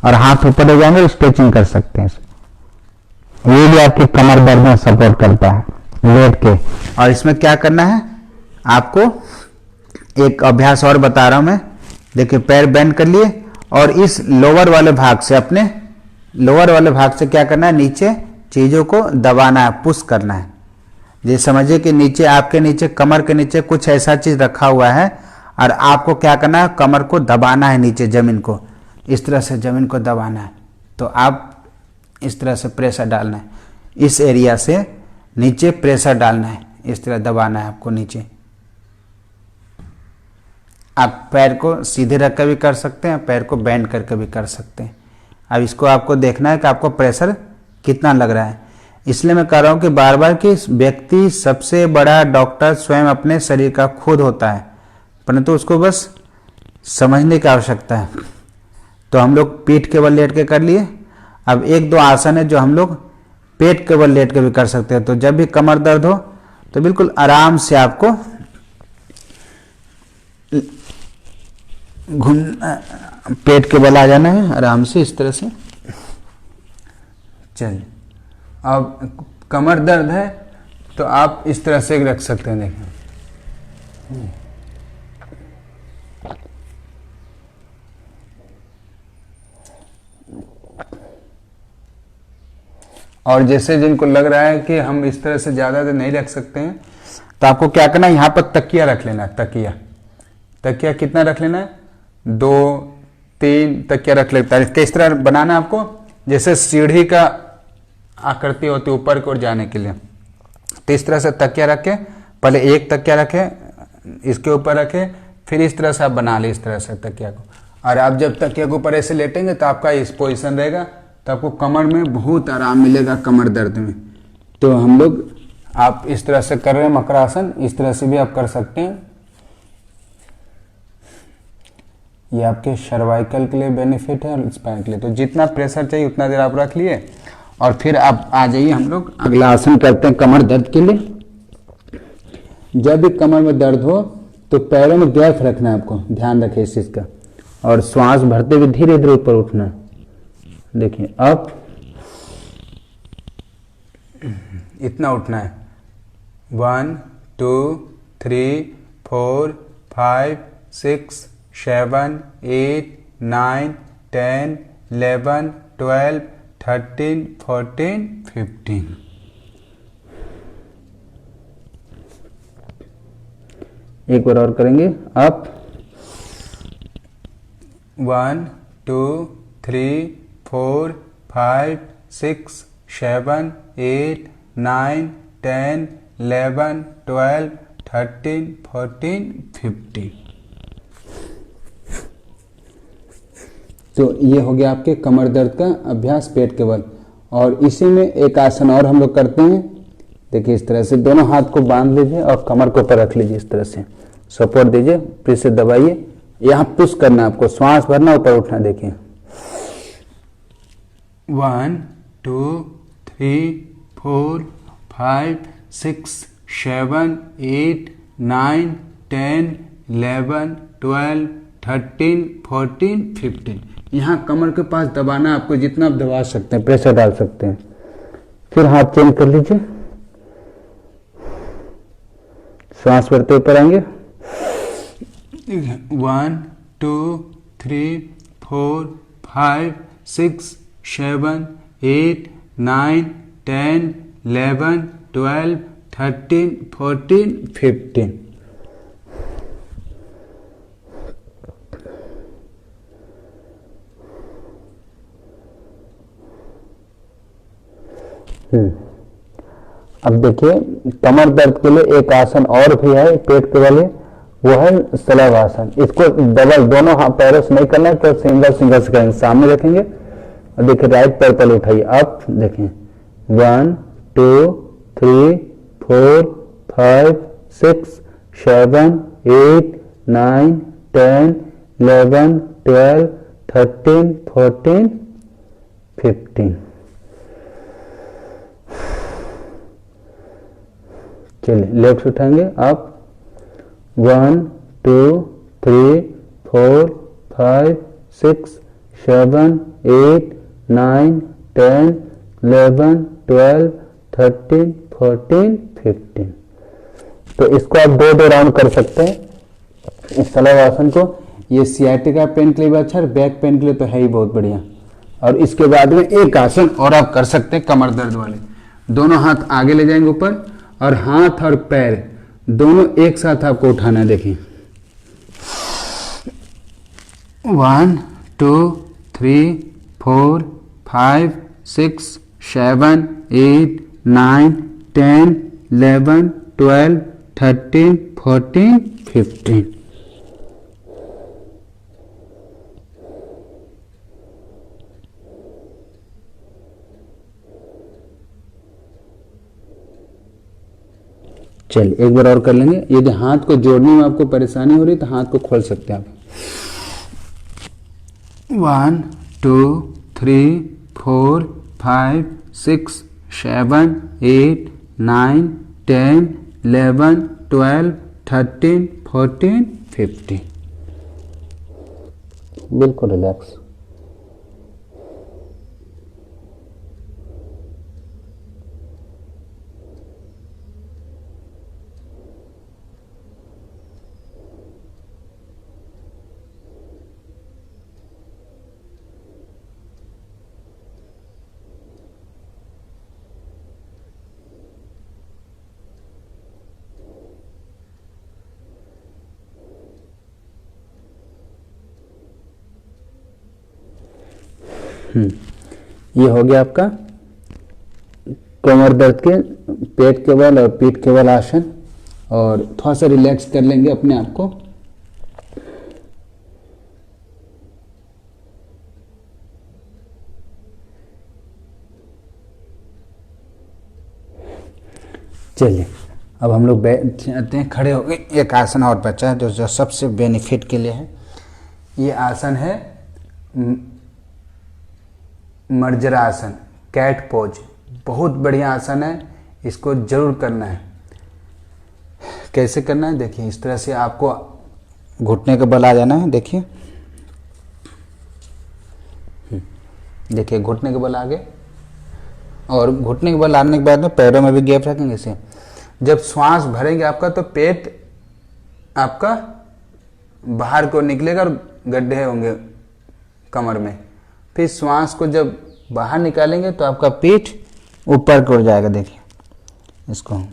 S1: और हाथ ऊपर ले जाएंगे, स्ट्रेचिंग कर सकते हैं। ये भी आपकी कमर दर्द में सपोर्ट करता है लेट के। और इसमें क्या करना है आपको, एक अभ्यास और बता रहा हूं मैं। देखिए पैर बेंड कर लिए और इस लोअर वाले भाग से, अपने लोअर वाले भाग से क्या करना है, नीचे चीजों को दबाना है, पुश करना है। ये समझिए कि नीचे, आपके नीचे, कमर के नीचे कुछ ऐसा चीज रखा हुआ है और आपको क्या करना है, कमर को दबाना है नीचे, जमीन को इस तरह से जमीन को दबाना है। तो आप इस तरह से प्रेशर डालना है, इस एरिया से नीचे प्रेशर डालना है, इस तरह दबाना है आपको नीचे। आप पैर को सीधे रख कर भी कर सकते हैं, पैर को बेंड करके भी कर सकते हैं। अब इसको आपको देखना है कि आपको प्रेशर कितना लग रहा है। इसलिए मैं कह रहा हूँ कि बार बार कि व्यक्ति सबसे बड़ा डॉक्टर स्वयं अपने शरीर का खुद होता है, परंतु उसको बस समझने की आवश्यकता है। तो हम लोग पीठ के बल लेट के कर लिए। अब एक दो आसन है जो हम लोग पेट के बल लेट के भी कर सकते हैं। तो जब भी कमर दर्द हो तो बिल्कुल आराम से आपको घूम पेट के बल आ जाना है, आराम से इस तरह से। चलिए, अब कमर दर्द है तो आप इस तरह से रख सकते हैं, देखें। और जैसे जिनको लग रहा है कि हम इस तरह से ज़्यादा देर नहीं रख सकते हैं, तो आपको क्या करना है, यहाँ पर तकिया रख लेना है। तकिया कितना रख लेना है, 2-3 तकिया रख लेता है। किस तरह बनाना है आपको, जैसे सीढ़ी का आकृति होती है ऊपर की ओर जाने के लिए। तो इस तरह से तकिया रखे, पहले एक तकिया रखे, इसके ऊपर रखे, फिर इस तरह से आप बना ले, इस तरह से तकिया को। और आप जब तकिया के ऊपर ऐसे लेटेंगे तो आपका इस पोजीशन रहेगा, तो आपको कमर में बहुत आराम मिलेगा, कमर दर्द में। तो हम लोग, आप इस तरह से कर रहे हैं मकरासन, इस तरह से भी आप कर सकते हैं। ये आपके सर्वाइकल के लिए बेनिफिट है और स्पाइन के लिए। तो जितना प्रेशर चाहिए उतना देर आप रख लिए, और फिर आप आ जाइए, हम लोग अगला आसन करते हैं कमर दर्द के लिए। जब भी कमर में दर्द हो तो पैरों में गैप रखना है आपको, ध्यान रखें इस चीज का। और श्वास भरते हुए धीरे धीरे ऊपर उठना। देखिए, अप, इतना उठना है, 1 2 3 4 5 6 7 8 9 10 11 12 13 14 15। एक बार और करेंगे, अप, 1 2 3 4 5 6 7 8 9 10 11 12 13 14 15। तो ये हो गया आपके कमर दर्द का अभ्यास पेट के बल। और इसी में एक आसन और हम लोग करते हैं। देखिए, इस तरह से दोनों हाथ को बांध लीजिए और कमर को ऊपर रख लीजिए, इस तरह से सपोर्ट दीजिए, फिर से दबाइए। यहाँ पुश करना आपको, श्वास भरना, ऊपर उठना। देखिए, 1 2 3 4 5 6 7 8 9 10 11 12 13 14 15। यहाँ कमर के पास दबाना आपको, जितना आप दबा सकते हैं, प्रेशर डाल सकते हैं। फिर हाथ चेंज कर लीजिए, श्वास भरते ऊपर आएंगे। 1 2 3 4 5 6 7 8 9 10 11 12 13 14 15। अब देखिए, कमर दर्द के लिए एक आसन और भी है पेट के वाले, वो है सलव आसन। इसको डबल दोनों पैरों से नहीं करना है, तो सिंगल सिंगल से करेंगे। सामने रखेंगे और देखिए, राइट पैर पहले उठाइए, अप। देखें, 1 2 3 4 5 6 7 8 9 10 11 12 13 14 15। चलिए, लेफ्ट उठाएंगे, अप। 1 2 3 4 5 6 7 8 9 10 11 12 13 14 15। तो इसको आप 2 राउंड कर सकते हैं, इस सलव आसन को। ये सियाटिका पेन के लिए भी अच्छा है, बैक पेन के लिए तो है ही बहुत बढ़िया। और इसके बाद में एक आसन और आप कर सकते हैं कमर दर्द वाले। दोनों हाथ आगे ले जाएंगे ऊपर, और हाथ और पैर दोनों एक साथ आपको उठाना है। देखिए, 1 2 3 4 5 6 7 8 9 10 11 12 13 14 15। चलिए एक बार और कर लेंगे। यदि हाथ को जोड़ने में आपको परेशानी हो रही तो हाथ को खोल सकते हैं आप। 1 2 3 4 5 6 7 8 9 10 11 12 13 14 15। बिल्कुल रिलैक्स। ये हो गया आपका कमर दर्द के पेट के बल और पीठ के बल आसन। और थोड़ा सा रिलैक्स कर लेंगे अपने आप को। चलिए अब हम लोग बैठ जाते हैं, खड़े हो गए। एक आसन और बचा है जो सबसे बेनिफिट के लिए है। ये आसन है मर्जरासन, कैट पोज। बहुत बढ़िया आसन है, इसको जरूर करना है। कैसे करना है देखिए, इस तरह से आपको घुटने के बल आ जाना है। देखिए देखिए घुटने के बल आगे, और घुटने के बल आने के बाद में पैरों में भी गैप रखेंगे इसे। जब श्वास भरेंगे आपका तो पेट आपका बाहर को निकलेगा और गड्ढे होंगे कमर में। फिर श्वास को जब बाहर निकालेंगे तो आपका पीठ ऊपर की ओर जाएगा। देखिए इसको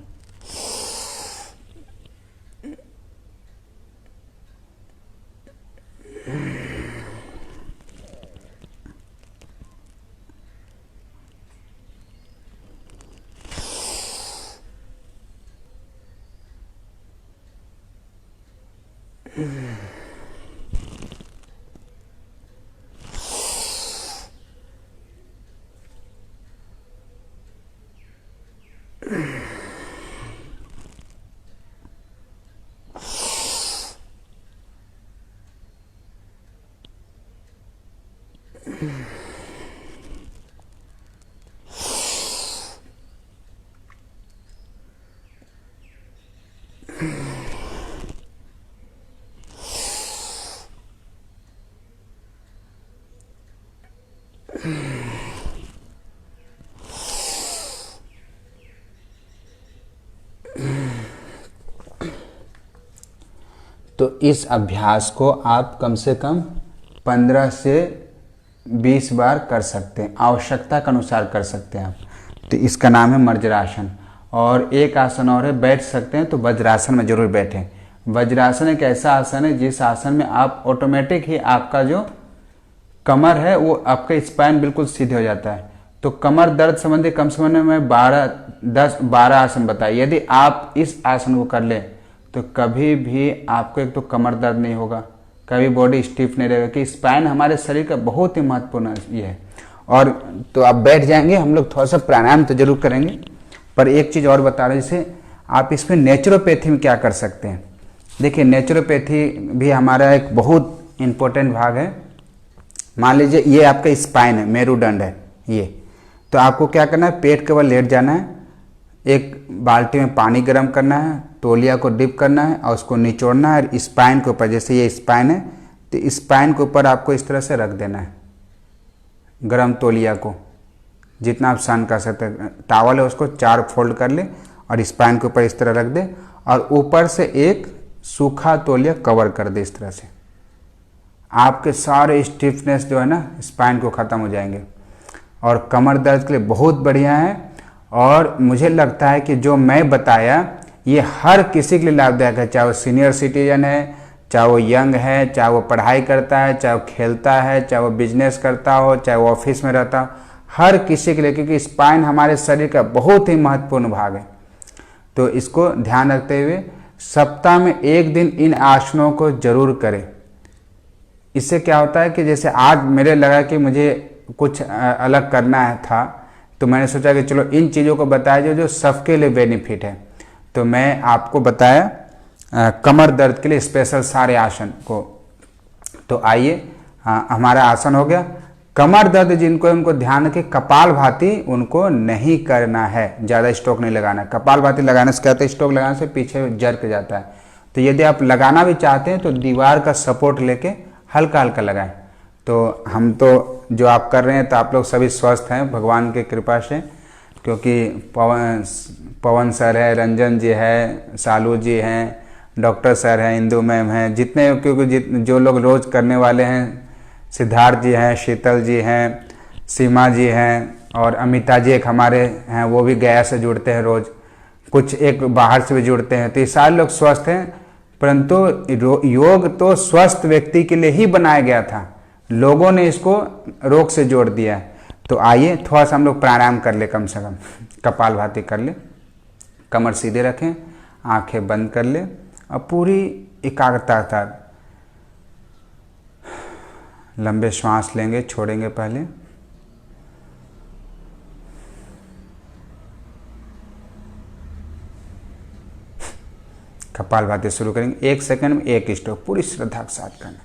S1: तो इस अभ्यास को आप कम से कम 15 से 20 बार कर सकते हैं, आवश्यकता के अनुसार कर सकते हैं आप। तो इसका नाम है मर्जरासन। और एक आसन और है, बैठ सकते हैं तो वज्रासन में जरूर बैठें। वज्रासन एक ऐसा आसन है जिस आसन में आप ऑटोमेटिक ही आपका जो कमर है वो आपका स्पाइन बिल्कुल सीधे हो जाता है। तो कमर दर्द संबंधी कम से कम मैं 12 आसन बताए। यदि आप इस आसन को कर लें तो कभी भी आपको एक तो कमर दर्द नहीं होगा, कभी बॉडी स्टिफ नहीं रहेगा। कि स्पाइन हमारे शरीर का बहुत ही महत्वपूर्ण ये है। और तो आप बैठ जाएंगे, हम लोग थोड़ा सा प्राणायाम तो जरूर करेंगे। पर एक चीज़ और बता रहे, जैसे आप इसमें नेचुरोपैथी में क्या कर सकते हैं। देखिए नेचुरोपैथी भी हमारा एक बहुत इम्पोर्टेंट भाग है। मान लीजिए ये आपका स्पाइन है, मेरुदंड है ये, तो आपको क्या करना है, पेट के बल लेट जाना है, एक बाल्टी में पानी गर्म करना है, तौलिया को डिप करना है और उसको निचोड़ना है। स्पाइन के ऊपर, जैसे ये स्पाइन है तो स्पाइन के ऊपर आपको इस तरह से रख देना है गर्म तौलिया को, जितना आप सहन कर सकते हैं। टावल है उसको 4 फोल्ड कर ले और स्पाइन के ऊपर इस तरह रख दे और ऊपर से एक सूखा तौलिया कवर कर दे। इस तरह से आपके सारे स्टिफनेस जो है ना स्पाइन को ख़त्म हो जाएंगे। और कमर दर्द के लिए बहुत बढ़िया है। और मुझे लगता है कि जो मैं बताया ये हर किसी के लिए लाभदायक है, चाहे वो सीनियर सिटीजन है, चाहे वो यंग है, चाहे वो पढ़ाई करता है, चाहे वो खेलता है, चाहे वो बिजनेस करता हो, चाहे वो ऑफिस में रहता हो, हर किसी के लिए, क्योंकि स्पाइन हमारे शरीर का बहुत ही महत्वपूर्ण भाग है। तो इसको ध्यान रखते हुए सप्ताह में एक दिन इन आसनों को जरूर करें। इससे क्या होता है कि जैसे आज मेरे लगा कि मुझे कुछ अलग करना है था, तो मैंने सोचा कि चलो इन चीज़ों को बताया जो सबके लिए बेनिफिट है। तो मैं आपको बताया कमर दर्द के लिए स्पेशल सारे आसन को। तो आइए, हमारा आसन हो गया। कमर दर्द जिनको है उनको ध्यान रखें, कपालभाति उनको नहीं करना है, ज़्यादा स्ट्रोक नहीं लगाना। कपालभाति लगाने से क्या होता है, स्ट्रोक लगाने से पीछे जर्क जाता है। तो यदि आप लगाना भी चाहते हैं तो दीवार का सपोर्ट लेके हल्का हल्का लगाएं। तो हम तो जो आप कर रहे हैं तो आप लोग सभी स्वस्थ हैं भगवान की कृपा से, क्योंकि पवन सर है, रंजन जी है, सालू जी हैं, डॉक्टर सर हैं, इंदू मैम हैं, जितने, क्योंकि जो लोग रोज़ करने वाले हैं, सिद्धार्थ जी हैं, शीतल जी हैं, सीमा जी हैं, और अमिता जी एक हमारे हैं, वो भी गया से जुड़ते हैं रोज़, कुछ एक बाहर से भी जुड़ते हैं। तो ये सारे लोग स्वस्थ हैं, परंतु योग तो स्वस्थ व्यक्ति के लिए ही बनाया गया था, लोगों ने इसको रोग से जोड़ दिया है। तो आइए थोड़ा सा हम लोग प्राणायाम कर ले, कम से कम कपालभाति कर ले। कमर सीधे रखें, आंखें बंद कर ले और पूरी एकाग्रता के साथ लंबे श्वास लेंगे, छोड़ेंगे पहले। कपालभाति शुरू करेंगे, 1 सेकंड में 1 स्ट्रोक पूरी श्रद्धा के साथ करना।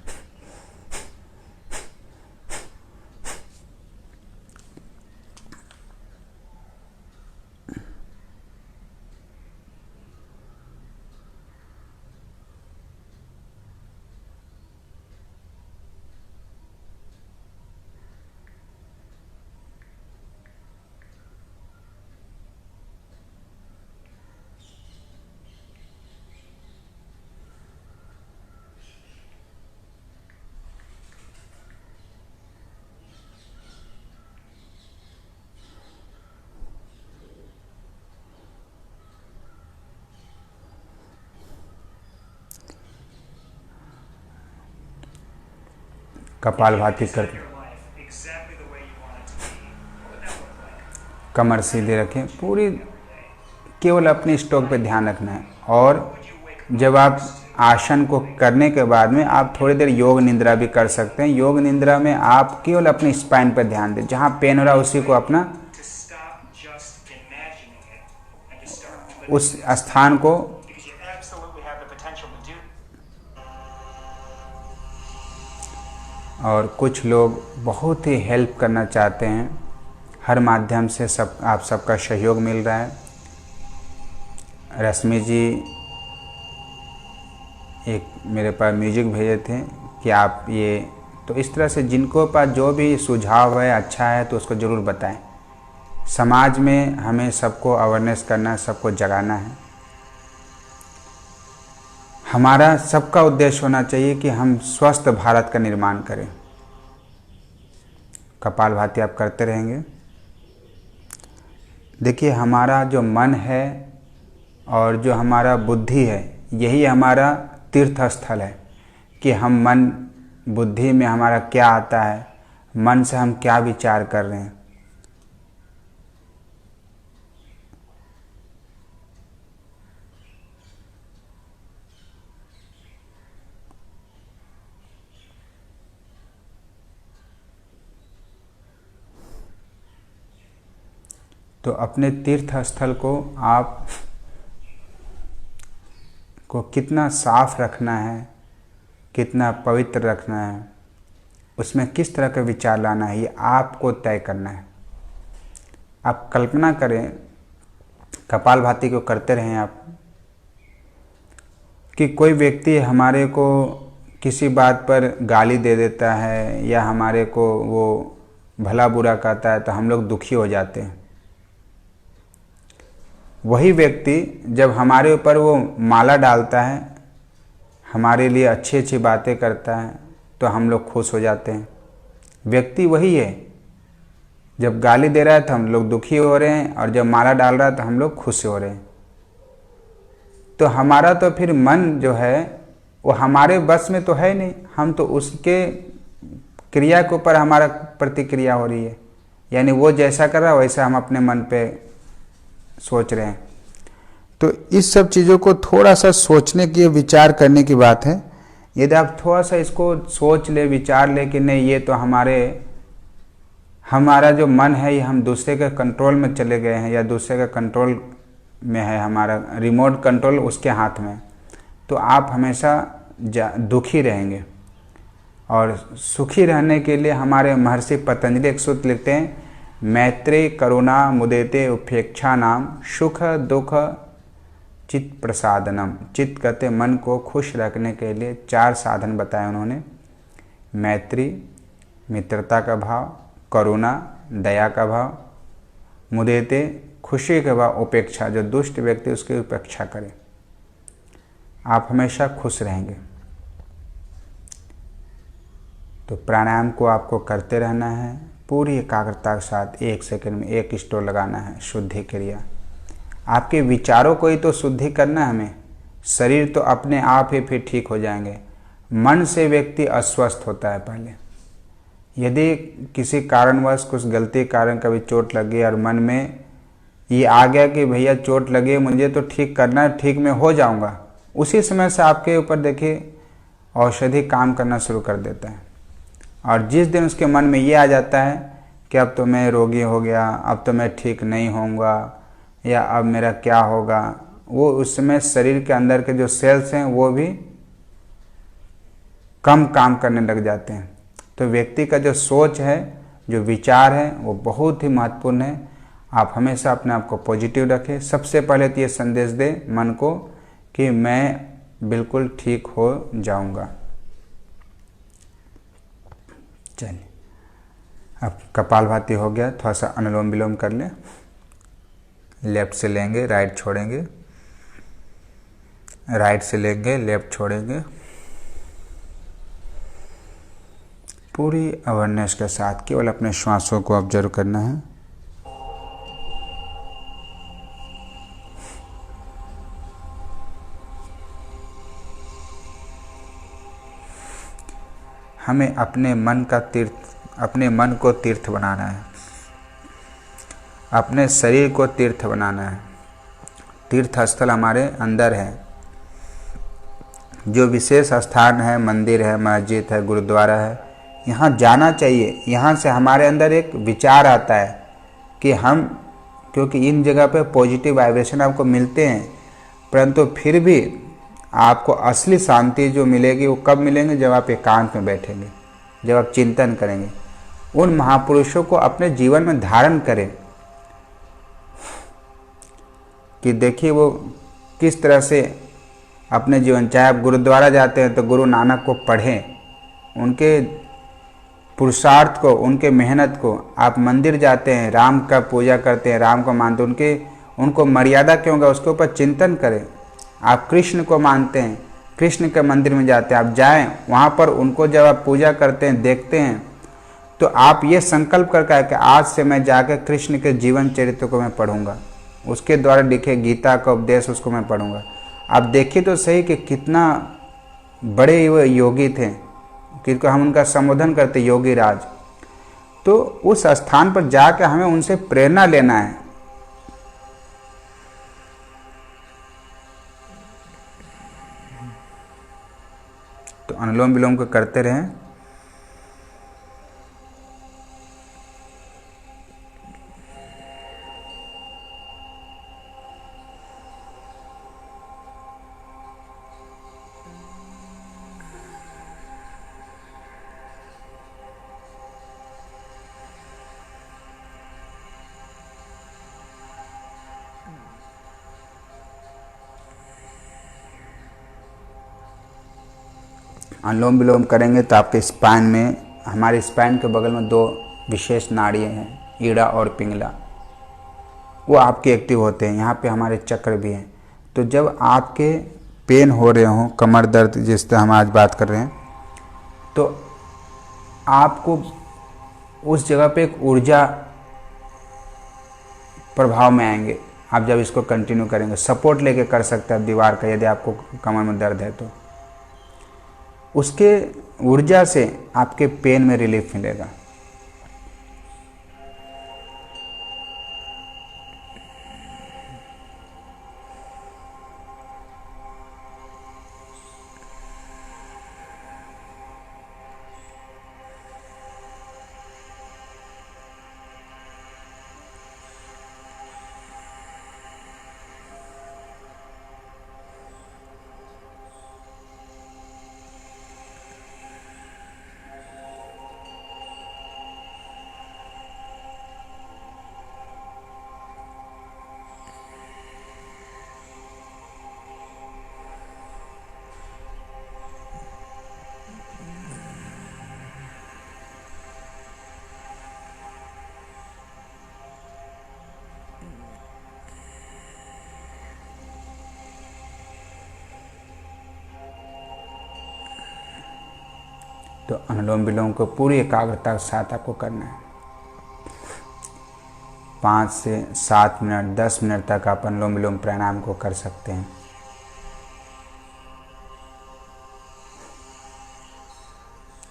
S1: कपालभाति कर, कमर सीधे रखें, पूरी केवल अपने स्ट्रोक पे ध्यान रखना है। और जब आप आसन को करने के बाद में आप थोड़ी देर योग निद्रा भी कर सकते हैं। योग निद्रा में आप केवल अपनी स्पाइन पर ध्यान दें, जहाँ पेन हो रहा है उसी को अपना उस स्थान को। और कुछ लोग बहुत ही हेल्प करना चाहते हैं, हर माध्यम से सब आप सबका सहयोग मिल रहा है। रश्मि जी एक मेरे पास म्यूजिक भेजे थे कि आप ये, तो इस तरह से जिनको पास जो भी सुझाव है अच्छा है तो उसको ज़रूर बताएं। समाज में हमें सबको अवेयरनेस करना है, सबको जगाना है। हमारा सबका उद्देश्य होना चाहिए कि हम स्वस्थ भारत का निर्माण करें। कपालभाति आप करते रहेंगे। देखिए, हमारा जो मन है और जो हमारा बुद्धि है, यही हमारा तीर्थ स्थल है कि हम मन बुद्धि में हमारा क्या आता है, मन से हम क्या विचार कर रहे हैं। तो अपने तीर्थ स्थल को आप को कितना साफ रखना है, कितना पवित्र रखना है, उसमें किस तरह का विचार लाना है, ये आपको तय करना है। आप कल्पना करें, कपालभाति को करते रहें आप, कि कोई व्यक्ति हमारे को किसी बात पर गाली दे देता है या हमारे को वो भला बुरा कहता है तो हम लोग दुखी हो जाते हैं। वही व्यक्ति जब हमारे ऊपर वो माला डालता है, हमारे लिए अच्छी अच्छी बातें करता है, तो हम लोग खुश हो जाते हैं। व्यक्ति वही है, जब गाली दे रहा है तो हम लोग दुखी हो रहे हैं, और जब माला डाल रहा है तो हम लोग खुश हो रहे हैं। तो हमारा तो फिर मन जो है वो हमारे बस में तो है नहीं, हम तो उसके क्रिया के ऊपर हमारा प्रतिक्रिया हो रही है, यानी वो जैसा कर रहा है वैसा हम अपने मन पे सोच रहे हैं। तो इस सब चीज़ों को थोड़ा सा सोचने की, विचार करने की बात है। यदि आप थोड़ा सा इसको सोच ले, विचार ले कि नहीं ये तो हमारा जो मन है ये हम दूसरे के कंट्रोल में चले गए हैं, या दूसरे के कंट्रोल में है, हमारा रिमोट कंट्रोल उसके हाथ में, तो आप हमेशा दुखी रहेंगे। और सुखी रहने के लिए हमारे महर्षि पतंजलि एक सूत्र लिखते हैं, मैत्री करुणा मुदेते उपेक्षा नाम सुख दुख चित्त प्रसादनम। चित्त कहते मन को खुश रखने के लिए 4 साधन बताए उन्होंने, मैत्री मित्रता का भाव, करुणा दया का भाव, मुदेते खुशी का भाव, उपेक्षा जो दुष्ट व्यक्ति उसकी उपेक्षा करे। आप हमेशा खुश रहेंगे। तो प्राणायाम को आपको करते रहना है पूरी एकाग्रता के साथ। 1 सेकंड में 1 स्टोर लगाना है, शुद्धि क्रिया। आपके विचारों को ही तो शुद्धि करना है हमें। शरीर तो अपने आप ही फिर ठीक हो जाएंगे। मन से व्यक्ति अस्वस्थ होता है पहले। यदि किसी कारणवश कुछ गलती कारण कभी चोट लग गई और मन में ये आ गया कि भैया चोट लगी मुझे तो ठीक करना है, ठीक मैं हो जाऊंगा, उसी समय से आपके ऊपर देखिए औषधि काम करना शुरू कर देता है। और जिस दिन उसके मन में ये आ जाता है कि अब तो मैं रोगी हो गया, अब तो मैं ठीक नहीं होऊंगा, या अब मेरा क्या होगा, वो उस समय शरीर के अंदर के जो सेल्स हैं वो भी कम काम करने लग जाते हैं। तो व्यक्ति का जो सोच है, जो विचार है, वो बहुत ही महत्वपूर्ण है। आप हमेशा अपने आप को पॉजिटिव रखें। सबसे पहले तो ये संदेश दें मन को कि मैं बिल्कुल ठीक हो जाऊंगा। चलिए, अब कपालभाति हो गया, थोड़ा सा अनुलोम विलोम कर लें। लेफ्ट से लेंगे, राइट छोड़ेंगे, राइट से लेंगे, लेफ्ट छोड़ेंगे। पूरी अवेयरनेस के साथ केवल अपने श्वासों को ऑब्जर्व करना है। हमें अपने मन का तीर्थ, अपने मन को तीर्थ बनाना है, अपने शरीर को तीर्थ बनाना है। तीर्थ स्थल हमारे अंदर है। जो विशेष स्थान है, मंदिर है, मस्जिद है, गुरुद्वारा है, यहाँ जाना चाहिए। यहाँ से हमारे अंदर एक विचार आता है कि हम, क्योंकि इन जगह पे पॉजिटिव वाइब्रेशन आपको मिलते हैं, परंतु फिर भी आपको असली शांति जो मिलेगी वो कब मिलेंगे? जब आप एकांत में बैठेंगे, जब आप चिंतन करेंगे। उन महापुरुषों को अपने जीवन में धारण करें कि देखिए वो किस तरह से अपने जीवन, चाहे आप गुरुद्वारा जाते हैं तो गुरु नानक को पढ़ें, उनके पुरुषार्थ को, उनके मेहनत को। आप मंदिर जाते हैं, राम का पूजा करते हैं, राम को मानते हैं, उनको मर्यादा क्यों होगा उसके ऊपर चिंतन करें। आप कृष्ण को मानते हैं, कृष्ण के मंदिर में जाते हैं, आप जाएं वहाँ पर, उनको जब आप पूजा करते हैं, देखते हैं, तो आप ये संकल्प करके कि आज से मैं जाकर कृष्ण के जीवन चरित्र को मैं पढ़ूंगा, उसके द्वारा लिखे गीता का उपदेश उसको मैं पढ़ूंगा। आप देखिए तो सही कि कितना बड़े वो योगी थे, क्योंकि हम उनका संबोधन करते योगी राज। तो उस स्थान पर जाकर हमें उनसे प्रेरणा लेना है। तो अनुलोम विलोम को करते रहें। अनुलोम विलोम करेंगे तो आपके स्पाइन में, हमारे स्पाइन के बगल में 2 विशेष नाड़ियाँ हैं, ईड़ा और पिंगला, वो आपके एक्टिव होते हैं। यहाँ पे हमारे चक्र भी हैं। तो जब आपके पेन हो रहे हों, कमर दर्द जिस तरह हम आज बात कर रहे हैं, तो आपको उस जगह पे एक ऊर्जा प्रभाव में आएंगे। आप जब इसको कंटिन्यू करेंगे, सपोर्ट लेके कर सकते हैं दीवार का, यदि आपको कमर में दर्द है तो। उसके ऊर्जा से आपके पेन में रिलीफ मिलेगा। तो अनुलोम विलोम को पूरी एकाग्रता के साथ आपको करना है। 5 से 7 मिनट 10 मिनट तक आप अनुलोम विलोम प्राणायाम को कर सकते हैं।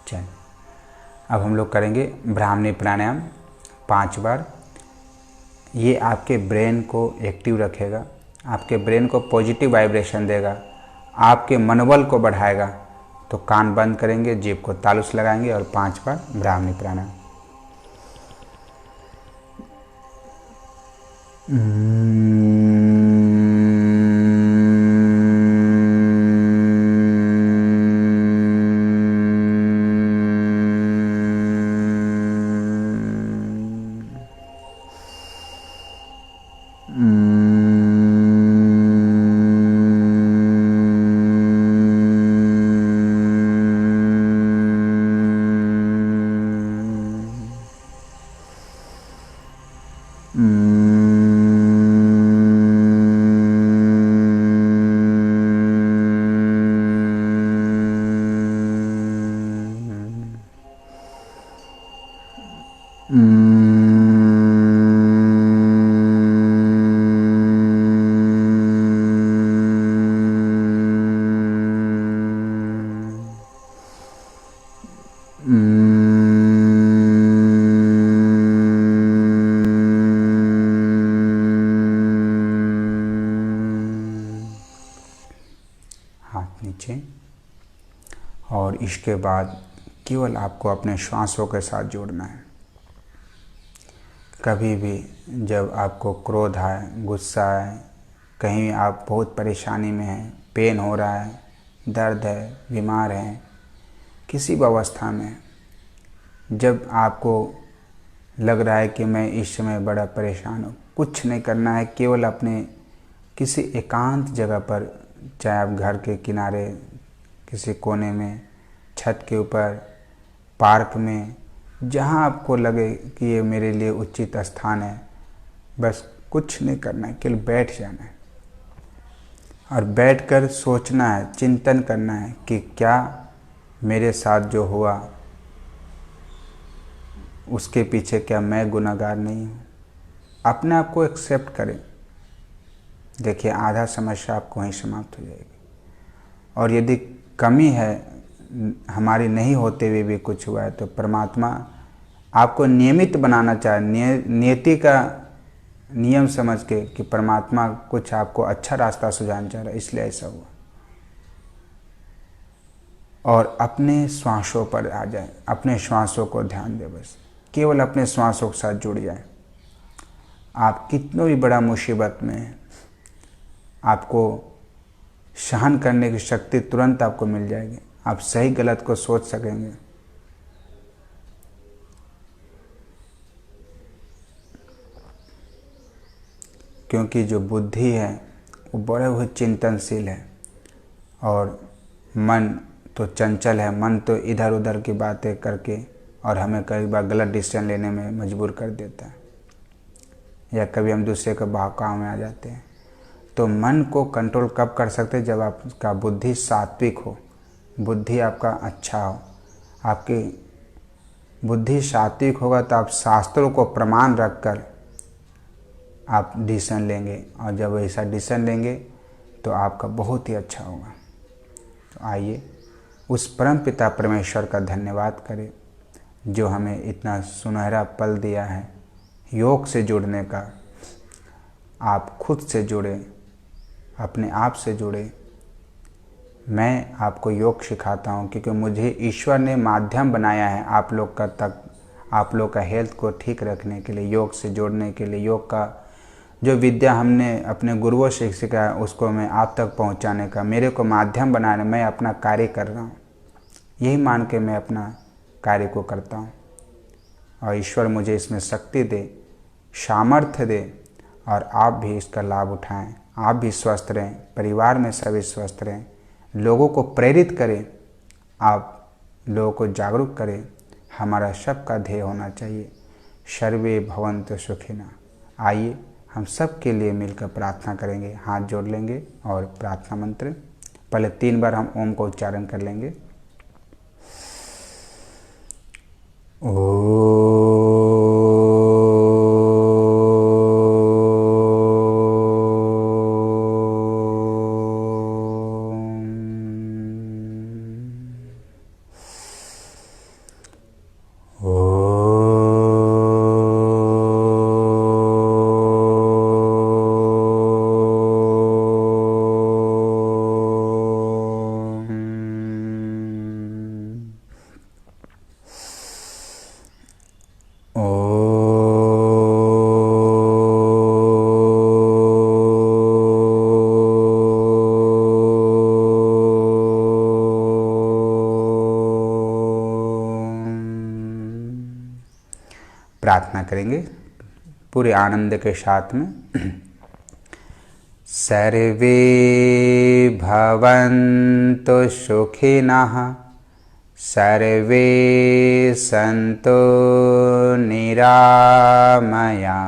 S1: चलिए अब हम लोग करेंगे ब्राह्मणी प्राणायाम 5 बार। ये आपके ब्रेन को एक्टिव रखेगा, आपके ब्रेन को पॉजिटिव वाइब्रेशन देगा, आपके मनोबल को बढ़ाएगा। तो कान बंद करेंगे, जीभ को तालु से लगाएंगे और 5 बार ब्राह्मणी प्राणायाम। हाथ नीचे। और इसके बाद केवल आपको अपने श्वासों के साथ जोड़ना है। कभी भी जब आपको क्रोध आए, गुस्सा आए, कहीं आप बहुत परेशानी में हैं, पेन हो रहा है, दर्द है, बीमार हैं, किसी भी अवस्था में जब आपको लग रहा है कि मैं इस समय बड़ा परेशान हूँ, कुछ नहीं करना है। केवल अपने किसी एकांत जगह पर, चाहे आप घर के किनारे, किसी कोने में, छत के ऊपर, पार्क में, जहाँ आपको लगे कि ये मेरे लिए उचित स्थान है, बस कुछ नहीं करना है, केवल बैठ जाना है और बैठकर सोचना है, चिंतन करना है कि क्या मेरे साथ जो हुआ उसके पीछे क्या मैं गुनहगार नहीं हूँ। अपने आप को एक्सेप्ट करें। देखिए आधा समस्या आपको वहीं समाप्त हो जाएगी। और यदि कमी है, हमारी नहीं होते हुए भी कुछ हुआ है, तो परमात्मा आपको नियमित बनाना चाहे, नियति का नियम समझ के कि परमात्मा कुछ आपको अच्छा रास्ता सुझाना चाह रहा है, इसलिए ऐसा हुआ। और अपने श्वासों पर आ जाए, अपने श्वासों को ध्यान दे, बस केवल अपने श्वासों के साथ जुड़ जाए। आप कितनी भी बड़ा मुसीबत में हैं, आपको सहन करने की शक्ति तुरंत आपको मिल जाएगी। आप सही गलत को सोच सकेंगे। क्योंकि जो बुद्धि है वो बड़े हुए चिंतनशील है और मन तो चंचल है। मन तो इधर उधर की बातें करके और हमें कई बार गलत डिसीजन लेने में मजबूर कर देता है, या कभी हम दूसरे के बहकाव में आ जाते हैं। तो मन को कंट्रोल कब कर सकते हैं? जब आपका बुद्धि सात्विक हो, बुद्धि आपका अच्छा हो। आपकी बुद्धि सात्विक होगा तो आप शास्त्रों को प्रमाण रखकर आप डिसीजन लेंगे, और जब ऐसा डिसीजन लेंगे तो आपका बहुत ही अच्छा होगा। तो आइए उस परम पिता परमेश्वर का धन्यवाद करें जो हमें इतना सुनहरा पल दिया है योग से जुड़ने का। आप खुद से जुड़े, अपने आप से जुड़े। मैं आपको योग सिखाता हूँ क्योंकि मुझे ईश्वर ने माध्यम बनाया है आप लोग का हेल्थ को ठीक रखने के लिए, योग से जोड़ने के लिए। योग का जो विद्या हमने अपने गुरुओं से सीखा है उसको मैं आप तक पहुँचाने का, मेरे को माध्यम बनाने, मैं अपना कार्य कर रहा हूँ। यही मान के मैं अपना कार्य को करता हूँ और ईश्वर मुझे इसमें शक्ति दे, सामर्थ्य दे और आप भी इसका लाभ उठाएं। आप भी स्वस्थ रहें, परिवार में सभी स्वस्थ रहें, लोगों को प्रेरित करें, आप लोगों को जागरूक करें। हमारा सबका ध्येय होना चाहिए सर्वे भवन्तु सुखिनः। आइए हम सब के लिए मिलकर प्रार्थना करेंगे। हाथ जोड़ लेंगे और प्रार्थना मंत्र पहले 3 बार हम ओम का उच्चारण कर लेंगे। प्रार्थना करेंगे पूरे आनंद के साथ में। सर्वे भवन्तु सुखिनः, सर्वे सन्तु निरामया,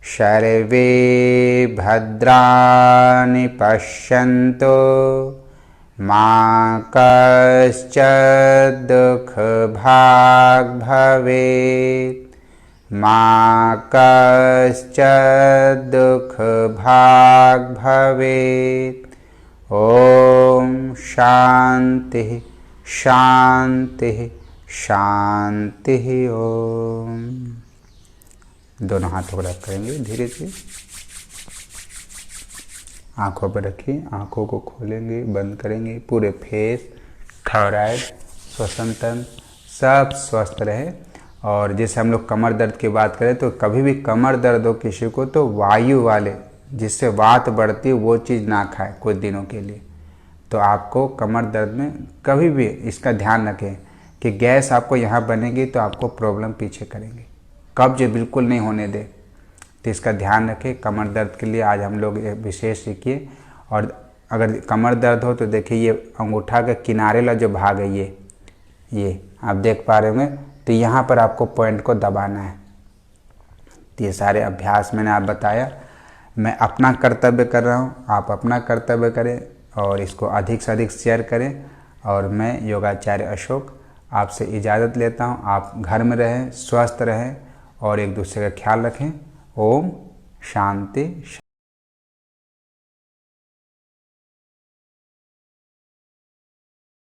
S1: सर्वे भद्राणि पश्यन्तु, मा कश्चित् दुःखभाग् भवेत्, मा कश्चित् दुःखभाग् भवेत्। ओम शांति शांति शांति। ओम। दोनों हाथों को रख करेंगे धीरे धीरे, आंखों पर रखिए, आंखों को खोलेंगे, बंद करेंगे। पूरे फेस, थायराइड, श्वसन तंत्र सब स्वस्थ रहे। और जैसे हम लोग कमर दर्द की बात करें तो कभी भी कमर दर्द हो किसी को तो वायु वाले जिससे वात बढ़ती है वो चीज़ ना खाए कुछ दिनों के लिए। तो आपको कमर दर्द में कभी भी इसका ध्यान रखें कि गैस आपको यहाँ बनेगी तो आपको प्रॉब्लम पीछे करेंगे, कब्ज बिल्कुल नहीं होने दे। तो इसका ध्यान रखें। कमर दर्द के लिए आज हम लोग विशेष सीखिए। और अगर कमर दर्द हो तो देखिए ये अंगूठा के किनारे वाला जो भाग है ये आप देख पा रहे होंगे, तो यहाँ पर आपको पॉइंट को दबाना है। तो ये सारे अभ्यास मैंने आप बताया। मैं अपना कर्तव्य कर रहा हूँ, आप अपना कर्तव्य करें और इसको अधिक से अधिक शेयर करें। और मैं योगाचार्य अशोक आपसे इजाज़त लेता हूँ। आप घर में रहें, स्वस्थ रहें और एक दूसरे का ख्याल रखें। ओम शांति।